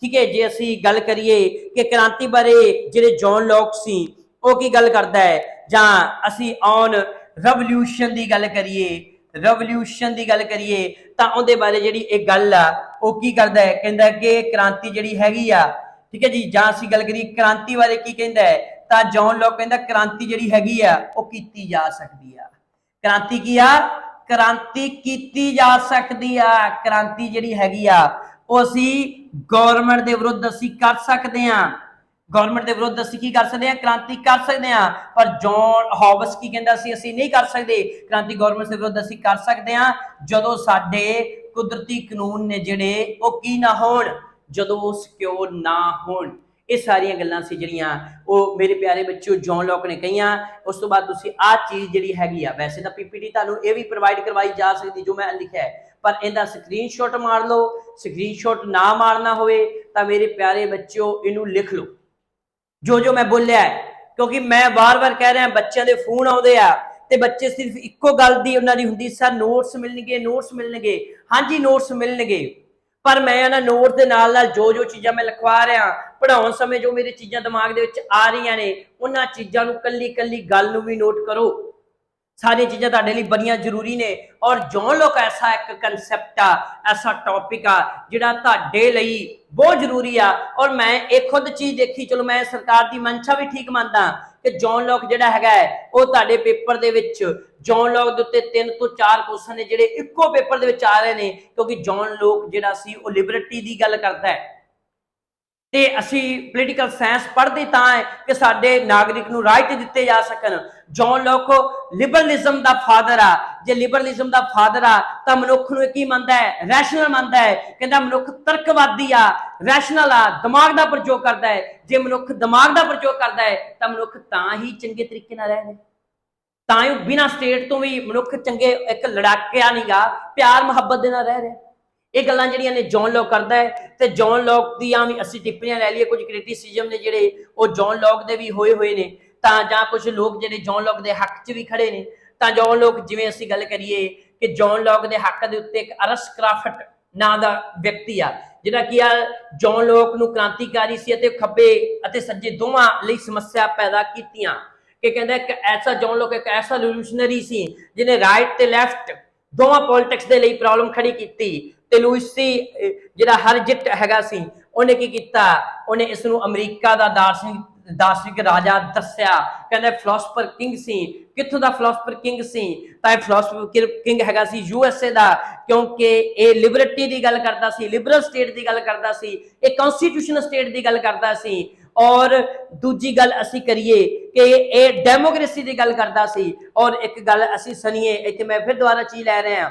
A: ਠੀਕ ਹੈ। ਜੇ ਅਸੀਂ ਗੱਲ ਕਰੀਏ ਕਿ ਕ੍ਰਾਂਤੀ ਬਾਰੇ ਜਿਹੜੇ ਜੌਨ ਲੌਕ ਸੀ ਉਹ ਕੀ ਗੱਲ ਕਰਦਾ ਹੈ, ਜਾਂ ਅਸੀਂ ਔਨ ਰਿਵੋਲੂਸ਼ਨ ਦੀ ਗੱਲ ਕਰੀਏ, ਰਿਵੋਲੂਸ਼ਨ ਦੀ ਗੱਲ ਕਰੀਏ ਤਾਂ ਉਹਦੇ ਬਾਰੇ ਜਿਹੜੀ ਇਹ ਗੱਲ ਆ ਉਹ ਕੀ ਕਰਦਾ ਹੈ, ਕਹਿੰਦਾ ਕਿ ਕ੍ਰਾਂਤੀ ਜਿਹੜੀ ਹੈਗੀ ਆ, ਠੀਕ ਹੈ ਜੀ। ਜਾਂ ਅਸੀਂ ਗੱਲ ਕਰੀਏ ਕ੍ਰਾਂਤੀ ਬਾਰੇ ਕੀ ਕਹਿੰਦਾ ਹੈ ਤਾਂ ਜੌਨ ਲੌਕ ਕਹਿੰਦਾ ਕ੍ਰਾਂਤੀ ਜਿਹੜੀ ਹੈਗੀ ਆ ਉਹ ਕੀਤੀ ਜਾ ਸਕਦੀ ਆ। ਕ੍ਰਾਂਤੀ ਕੀ ਆ? ਕ੍ਰਾਂਤੀ ਕੀਤੀ ਜਾ ਸਕਦੀ ਆ। ਕ੍ਰਾਂਤੀ ਜਿਹੜੀ ਹੈਗੀ ਆ ਉਹ ਅਸੀਂ ਗਵਰਨਮੈਂਟ ਦੇ ਵਿਰੁੱਧ ਅਸੀਂ ਕਰ ਸਕਦੇ ਆ। ਗਵਰਨਮੈਂਟ ਦੇ ਵਿਰੁੱਧ ਅਸੀਂ ਕੀ ਕਰ ਸਕਦੇ ਆ? ਕ੍ਰਾਂਤੀ ਕਰ ਸਕਦੇ ਆ। ਪਰ ਜੌਨ ਹੌਬਸ ਕੀ ਕਹਿੰਦਾ ਸੀ? ਅਸੀਂ ਨਹੀਂ ਕਰ ਸਕਦੇ ਕ੍ਰਾਂਤੀ ਗਵਰਨਮੈਂਟ ਦੇ ਵਿਰੁੱਧ ਅਸੀਂ ਕਰ ਸਕਦੇ ਆ ਜਦੋਂ ਸਾਡੇ ਕੁਦਰਤੀ ਕਾਨੂੰਨ ਨੇ ਜਿਹੜੇ ਉਹ ਕੀ ਨਾ ਹੋਣ, ਜਦੋਂ ਉਹ ਸਿਕਿਉਰ ਨਾ ਹੋਣ। ਇਹ ਸਾਰੀਆਂ ਗੱਲਾਂ ਸੀ ਜਿਹੜੀਆਂ ਉਹ ਮੇਰੇ ਪਿਆਰੇ ਬੱਚਿਓ ਜੌਨ ਲੌਕ ਨੇ ਕਹੀਆਂ। ਉਸ ਤੋਂ ਬਾਅਦ ਤੁਸੀਂ ਆਹ ਚੀਜ਼ ਜਿਹੜੀ ਹੈਗੀ ਆ, ਵੈਸੇ ਤਾਂ ਪੀਪੀਟੀ ਤੁਹਾਨੂੰ ਇਹ ਵੀ ਪ੍ਰੋਵਾਈਡ ਕਰਵਾਈ ਜਾ ਸਕਦੀ ਜੋ ਮੈਂ ਲਿਖਿਆ ਹੈ, ਪਰ ਇਹਦਾ ਸਕਰੀਨਸ਼ਾਟ ਮਾਰ ਲਓ। ਸਕਰੀਨਸ਼ਾਟ ਨਾ ਮਾਰਨਾ ਹੋਵੇ ਤਾਂ ਮੇਰੇ ਪਿਆਰੇ ਬੱਚਿਓ ਇਹਨੂੰ ਲਿਖ ਲਓ ਜੋ ਮੈਂ ਬੋਲਿਆ ਹੈ, ਕਿਉਂਕਿ ਮੈਂ ਵਾਰ-ਵਾਰ ਕਹਿ ਰਿਹਾ ਬੱਚਿਆਂ ਦੇ ਫੋਨ ਆਉਂਦੇ ਆ ਤੇ ਬੱਚੇ ਸਿਰਫ ਇੱਕੋ ਗੱਲ ਦੀ ਉਹਨਾਂ ਦੀ ਹੁੰਦੀ, ਸਰ ਨੋਟਸ ਮਿਲਣਗੇ, ਨੋਟਸ ਮਿਲਣਗੇ। ਹਾਂਜੀ ਨੋਟਸ ਮਿਲਣਗੇ, ਪਰ ਮੈਂ ਇਹਨਾਂ ਨੋਟ ਦੇ ਨਾਲ ਜੋ ਚੀਜ਼ਾਂ ਮੈਂ ਲਿਖਵਾ ਰਿਹਾ ਪੜ੍ਹਾਉਣ ਸਮੇਂ ਜੋ ਮੇਰੇ ਚੀਜ਼ਾਂ ਦਿਮਾਗ ਦੇ ਵਿੱਚ ਆ ਰਹੀਆਂ ਨੇ ਉਹਨਾਂ ਚੀਜ਼ਾਂ ਨੂੰ ਕੱਲੀ ਗੱਲ ਨੂੰ ਵੀ ਨੋਟ ਕਰੋ। ਸਾਰੀਆਂ ਚੀਜ਼ਾਂ ਤੁਹਾਡੇ ਲਈ ਬੜੀਆਂ ਜ਼ਰੂਰੀ ਨੇ। ਔਰ ਜੌਨ ਲੌਕ ਐਸਾ ਇੱਕ ਕਨਸੈਪਟ ਆ, ਐਸਾ ਟੌਪਿਕ ਆ ਜਿਹੜਾ ਤੁਹਾਡੇ ਲਈ ਬਹੁਤ ਜ਼ਰੂਰੀ ਆ। ਔਰ ਮੈਂ ਇਹ ਖੁਦ ਚੀਜ਼ ਦੇਖੀ, ਚਲੋ ਮੈਂ ਸਰਕਾਰ ਦੀ ਮਨਸ਼ਾ ਵੀ ਠੀਕ ਮੰਨਦਾ ਕਿ ਜੌਨ ਲੌਕ ਜਿਹੜਾ ਹੈਗਾ ਹੈ ਉਹ ਤੁਹਾਡੇ ਪੇਪਰ ਦੇ ਵਿੱਚ ਜੌਨ ਲੌਕ ਦੇ ਉੱਤੇ 3 ਤੋਂ 4 ਕੁਐਸਚਨ ਨੇ ਜਿਹੜੇ ਇੱਕੋ ਪੇਪਰ ਦੇ ਵਿੱਚ ਆ ਰਹੇ ਨੇ, ਕਿਉਂਕਿ ਜੌਨ ਲੌਕ ਜਿਹੜਾ ਸੀ ਉਹ ਲਿਬਰਟੀ ਦੀ ਗੱਲ ਕਰਦਾ ਹੈ ਤੇ ਅਸੀਂ ਪੋਲੀਟੀਕਲ ਸਾਇੰਸ ਪੜ੍ਹਦੇ ਤਾਂ ਹੈ ਕਿ ਸਾਡੇ ਨਾਗਰਿਕ ਨੂੰ ਰਾਈਟ ਦਿੱਤੇ ਜਾ ਸਕਣ। ਜੌਨ ਲੌਕ ਲਿਬਰਲਿਜ਼ਮ ਦਾ ਫਾਦਰ ਆ। ਜੇ ਲਿਬਰਲਿਜ਼ਮ ਦਾ ਫਾਦਰ ਆ ਤਾਂ ਮਨੁੱਖ ਨੂੰ ਕੀ ਮੰਨਦਾ ਹੈ? ਰੈਸ਼ਨਲ ਮੰਨਦਾ ਹੈ। ਕਹਿੰਦਾ ਮਨੁੱਖ ਤਰਕਵਾਦੀ ਆ, ਰੈਸ਼ਨਲ ਆ, ਦਿਮਾਗ ਦਾ ਪ੍ਰਯੋਗ ਕਰਦਾ ਹੈ। ਜੇ ਮਨੁੱਖ ਦਿਮਾਗ ਦਾ ਪ੍ਰਯੋਗ ਕਰਦਾ ਹੈ ਤਾਂ ਮਨੁੱਖ ਤਾਂ ਹੀ ਚੰਗੇ ਤਰੀਕੇ ਨਾਲ ਰਹਿੰਦਾ, ਤਾਂ ਹੀ ਬਿਨਾਂ ਸਟੇਟ ਤੋਂ ਵੀ ਮਨੁੱਖ ਚੰਗੇ, ਇੱਕ ਲੜਾਕਿਆ ਨਹੀਂਗਾ, ਪਿਆਰ ਮੁਹੱਬਤ ਦੇ ਨਾਲ ਰਹਿ ਰਿਹਾ। ਇਹ ਗੱਲਾਂ ਜਿਹੜੀਆਂ ਨੇ ਜੌਨ ਲੌਕ ਕਰਦਾ ਹੈ ਤੇ ਜੌਨ ਲੌਕ ਦੀਆਂ ਵੀ ਅਸੀਂ ਟਿੱਪਣੀਆਂ ਲੈ ਲਈਏ, ਕੁਝ ਕ੍ਰਿਟਿਸਿਜ਼ਮ ਨੇ ਜਿਹੜੇ ਉਹ ਜੌਨ ਲੌਕ ਦੇ ਵੀ ਹੋਏ ਨੇ, ਤਾਂ ਜਾਂ ਕੁਝ ਲੋਕ ਜਿਹੜੇ ਜੌਨ ਲੌਕ ਦੇ ਹੱਕ 'ਚ ਵੀ ਖੜੇ ਨੇ। ਤਾਂ ਜੌਨ ਲੌਕ, ਜਿਵੇਂ ਅਸੀਂ ਗੱਲ ਕਰੀਏ ਕਿ ਜੌਨ ਲੌਕ ਦੇ ਹੱਕ ਦੇ ਉੱਤੇ ਇੱਕ ਅਰਸਕ੍ਰਾਫਟ ਨਾਂ ਦਾ ਵਿਅਕਤੀ ਆ ਜਿਹੜਾ ਕੀ ਆ ਜੌਨ ਲੌਕ ਨੂੰ ਕ੍ਰਾਂਤੀਕਾਰੀ ਸੀ ਅਤੇ ਖੱਬੇ ਅਤੇ ਸੱਜੇ ਦੋਵਾਂ ਲਈ ਸਮੱਸਿਆ ਪੈਦਾ ਕੀਤੀਆਂ। ਕਿ ਕਹਿੰਦਾ ਇੱਕ ਐਸਾ ਜੌਨ ਲੌਕ ਇੱਕ ਐਸਾ ਰਿਵੋਲੂਸ਼ਨਰੀ ਸੀ ਜਿਹਨੇ ਰਾਈਟ ਤੇ ਲੈਫਟ ਦੋਵਾਂ ਪੋਲਿਟਿਕਸ ਦੇ ਲਈ ਪ੍ਰੋਬਲਮ ਖੜੀ ਕੀਤੀ। ਤੇ ਲੂਇਸੀ ਜਿਹੜਾ ਹਰਜਿਟ ਹੈਗਾ ਸੀ ਉਹਨੇ ਕੀ ਕੀਤਾ? ਉਹਨੇ ਇਸ ਨੂੰ ਅਮਰੀਕਾ ਦਾ ਦਾਰਸ਼ਨਿਕ ਰਾਜਾ ਦੱਸਿਆ। ਕਹਿੰਦਾ ਫਿਲਾਸਫਰ ਕਿੰਗ ਸੀ। ਕਿੱਥੋਂ ਦਾ ਫਿਲਾਸਫਰ ਕਿੰਗ ਸੀ? ਤਾਂ ਇਹ ਫਿਲਾਸਫਰ ਕਿੰਗ ਹੈਗਾ ਸੀ USA ਦਾ, ਕਿਉਂਕਿ ਇਹ ਲਿਬਰਟੀ ਦੀ ਗੱਲ ਕਰਦਾ ਸੀ, ਲਿਬਰਲ ਸਟੇਟ ਦੀ ਗੱਲ ਕਰਦਾ ਸੀ, ਇਹ ਕਨਸਟੀਟਿਊਸ਼ਨਲ ਸਟੇਟ ਦੀ ਗੱਲ ਕਰਦਾ ਸੀ। ਔਰ ਦੂਜੀ ਗੱਲ ਅਸੀਂ ਕਰੀਏ ਕਿ ਇਹ ਡੈਮੋਕ੍ਰੇਸੀ ਦੀ ਗੱਲ ਕਰਦਾ ਸੀ। ਔਰ ਇੱਕ ਗੱਲ ਅਸੀਂ ਸੁਣੀਏ, ਇੱਥੇ ਮੈਂ ਫਿਰ ਦੁਬਾਰਾ ਚੀਜ਼ ਲੈ ਰਿਹਾ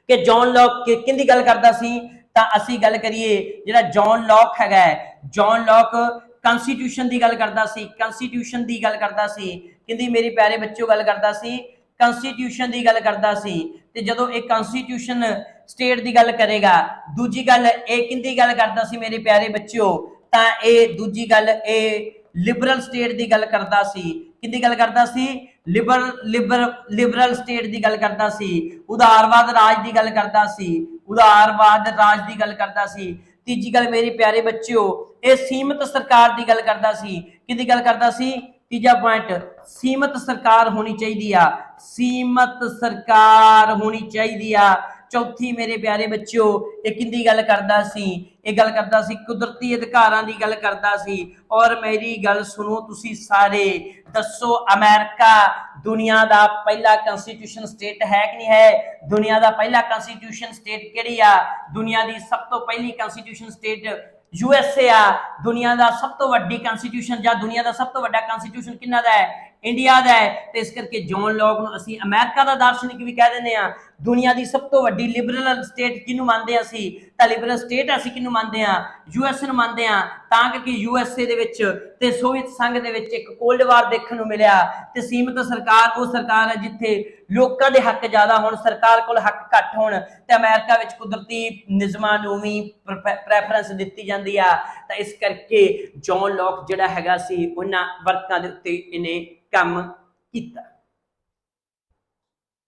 A: ਕਿ ਜੌਨ ਲੌਕ ਕਿਹਦੀ ਗੱਲ ਕਰਦਾ ਸੀ? ਤਾਂ ਅਸੀਂ ਗੱਲ ਕਰੀਏ ਜਿਹੜਾ ਜੌਨ ਲੌਕ ਹੈਗਾ, ਜੌਨ ਲੌਕ ਕਨਸਟੀਟਿਊਸ਼ਨ ਦੀ ਗੱਲ ਕਰਦਾ ਸੀ। ਕਨਸਟੀਟਿਊਸ਼ਨ ਦੀ ਗੱਲ ਕਰਦਾ ਸੀ, ਕਿਹਦੀ ਮੇਰੇ ਪਿਆਰੇ ਬੱਚਿਓ ਗੱਲ ਕਰਦਾ ਸੀ? ਕਨਸਟੀਟਿਊਸ਼ਨ ਦੀ ਗੱਲ ਕਰਦਾ ਸੀ। ਤੇ ਜਦੋਂ ਇਹ ਕਨਸਟੀਟਿਊਸ਼ਨ ਸਟੇਟ ਦੀ ਗੱਲ ਕਰੇਗਾ, ਦੂਜੀ ਗੱਲ ਇਹ ਕਿਹਦੀ ਗੱਲ ਕਰਦਾ ਸੀ ਮੇਰੇ ਪਿਆਰੇ ਬੱਚਿਓ? ਤਾਂ ਇਹ ਦੂਜੀ ਗੱਲ ਇਹ ਲਿਬਰਲ ਸਟੇਟ ਦੀ ਗੱਲ ਕਰਦਾ ਸੀ। ਕਿਹਦੀ ਗੱਲ ਕਰਦਾ ਸੀ? ਲਿਬਰਲ ਸਟੇਟ ਦੀ ਗੱਲ ਕਰਦਾ ਸੀ। ਉਦਾਰਵਾਦ ਰਾਜ ਦੀ ਗੱਲ ਕਰਦਾ ਸੀ। ਉਦਾਰਵਾਦ ਰਾਜ ਦੀ ਗੱਲ ਕਰਦਾ ਸੀ। ਤੀਜੀ ਗੱਲ ਮੇਰੇ ਪਿਆਰੇ ਬੱਚਿਓ ਇਹ ਸੀਮਤ ਸਰਕਾਰ ਦੀ ਗੱਲ ਕਰਦਾ ਸੀ। ਕਿਹਦੀ ਗੱਲ ਕਰਦਾ ਸੀ? ਤੀਜਾ ਪੁਆਇੰਟ ਸੀਮਤ ਸਰਕਾਰ ਹੋਣੀ ਚਾਹੀਦੀ ਆ, ਸੀਮਤ ਸਰਕਾਰ ਹੋਣੀ ਚਾਹੀਦੀ ਆ। ਚੌਥੀ ਮੇਰੇ ਪਿਆਰੇ ਬੱਚਿਓ ਇਹ ਕਿਹਦੀ ਗੱਲ ਕਰਦਾ ਸੀ? ਇਹ ਗੱਲ ਕਰਦਾ ਸੀ ਕੁਦਰਤੀ ਅਧਿਕਾਰਾਂ ਦੀ ਗੱਲ ਕਰਦਾ ਸੀ। ਔਰ ਮੇਰੀ ਗੱਲ ਸੁਣੋ ਤੁਸੀਂ ਸਾਰੇ, ਦੱਸੋ ਅਮਰੀਕਾ ਦੁਨੀਆ ਦਾ ਪਹਿਲਾ ਕਨਸਟੀਟਿਊਸ਼ਨ ਸਟੇਟ ਹੈ ਕਿ ਨਹੀਂ ਹੈ? ਦੁਨੀਆ ਦਾ ਪਹਿਲਾ ਕਨਸਟੀਟਿਊਸ਼ਨ ਸਟੇਟ ਕਿਹੜੀ ਆ? ਦੁਨੀਆ ਦੀ ਸਭ ਤੋਂ ਪਹਿਲੀ ਕਨਸਟੀਟਿਊਸ਼ਨ ਸਟੇਟ USA ਆ। ਦੁਨੀਆ ਦਾ ਸਭ ਤੋਂ ਵੱਡੀ ਕਨਸਟੀਟਿਊਸ਼ਨ ਜਾਂ ਦੁਨੀਆ ਦਾ ਸਭ ਤੋਂ ਵੱਡਾ ਕਨਸਟੀਟਿਊਸ਼ਨ ਕਿਹਨਾਂ ਦਾ ਹੈ? ਇੰਡੀਆ ਦਾ ਹੈ। ਤੇ ਇਸ ਕਰਕੇ ਜੌਨ ਲੌਕ ਨੂੰ ਅਸੀਂ ਅਮਰੀਕਾ ਦਾ ਦਾਰਸ਼ਨਿਕ ਵੀ ਕਹਿ ਦਿੰਦੇ ਆ। ਦੁਨੀਆ ਦੀ ਸਭ ਤੋਂ ਵੱਡੀ ਲਿਬਰਲ ਸਟੇਟ ਕਿਹਨੂੰ ਮੰਨਦੇ ਅਸੀਂ? ਤਾਂ ਲਿਬਰਲ ਸਟੇਟ ਅਸੀਂ ਕਿਹਨੂੰ ਮੰਨਦੇ ਆ? USA ਨੂੰ ਮੰਨਦੇ ਆ। ਤਾਂ ਕਿ USA ਦੇ ਵਿੱਚ ਤੇ ਸੋਵੀਅਤ ਸੰਘ ਦੇ ਵਿੱਚ ਇੱਕ ਕੋਲਡ ਵਾਰ ਦੇਖਣ ਨੂੰ ਮਿਲਿਆ ਤੇ ਸੀਮਿਤ ਸਰਕਾਰ ਉਹ ਸਰਕਾਰ ਹੈ ਜਿੱਥੇ ਲੋਕਾਂ ਦੇ ਹੱਕ ਜ਼ਿਆਦਾ ਹੋਣ, ਸਰਕਾਰ ਕੋਲ ਹੱਕ ਘੱਟ ਹੋਣ ਤੇ ਅਮਰੀਕਾ ਵਿੱਚ ਕੁਦਰਤੀ ਨਿਯਮਾਂ ਨੂੰ ਵੀ ਪ੍ਰੈਫਰੈਂਸ ਦਿੱਤੀ ਜਾਂਦੀ ਆ। ਤਾਂ ਇਸ ਕਰਕੇ ਜੌਨ ਲੌਕ ਜਿਹੜਾ ਹੈਗਾ ਸੀ ਉਹਨਾਂ ਵਰਕਾਂ ਦੇ ਉੱਤੇ ਇਹਨੇ ਕੰਮ ਕੀਤਾ।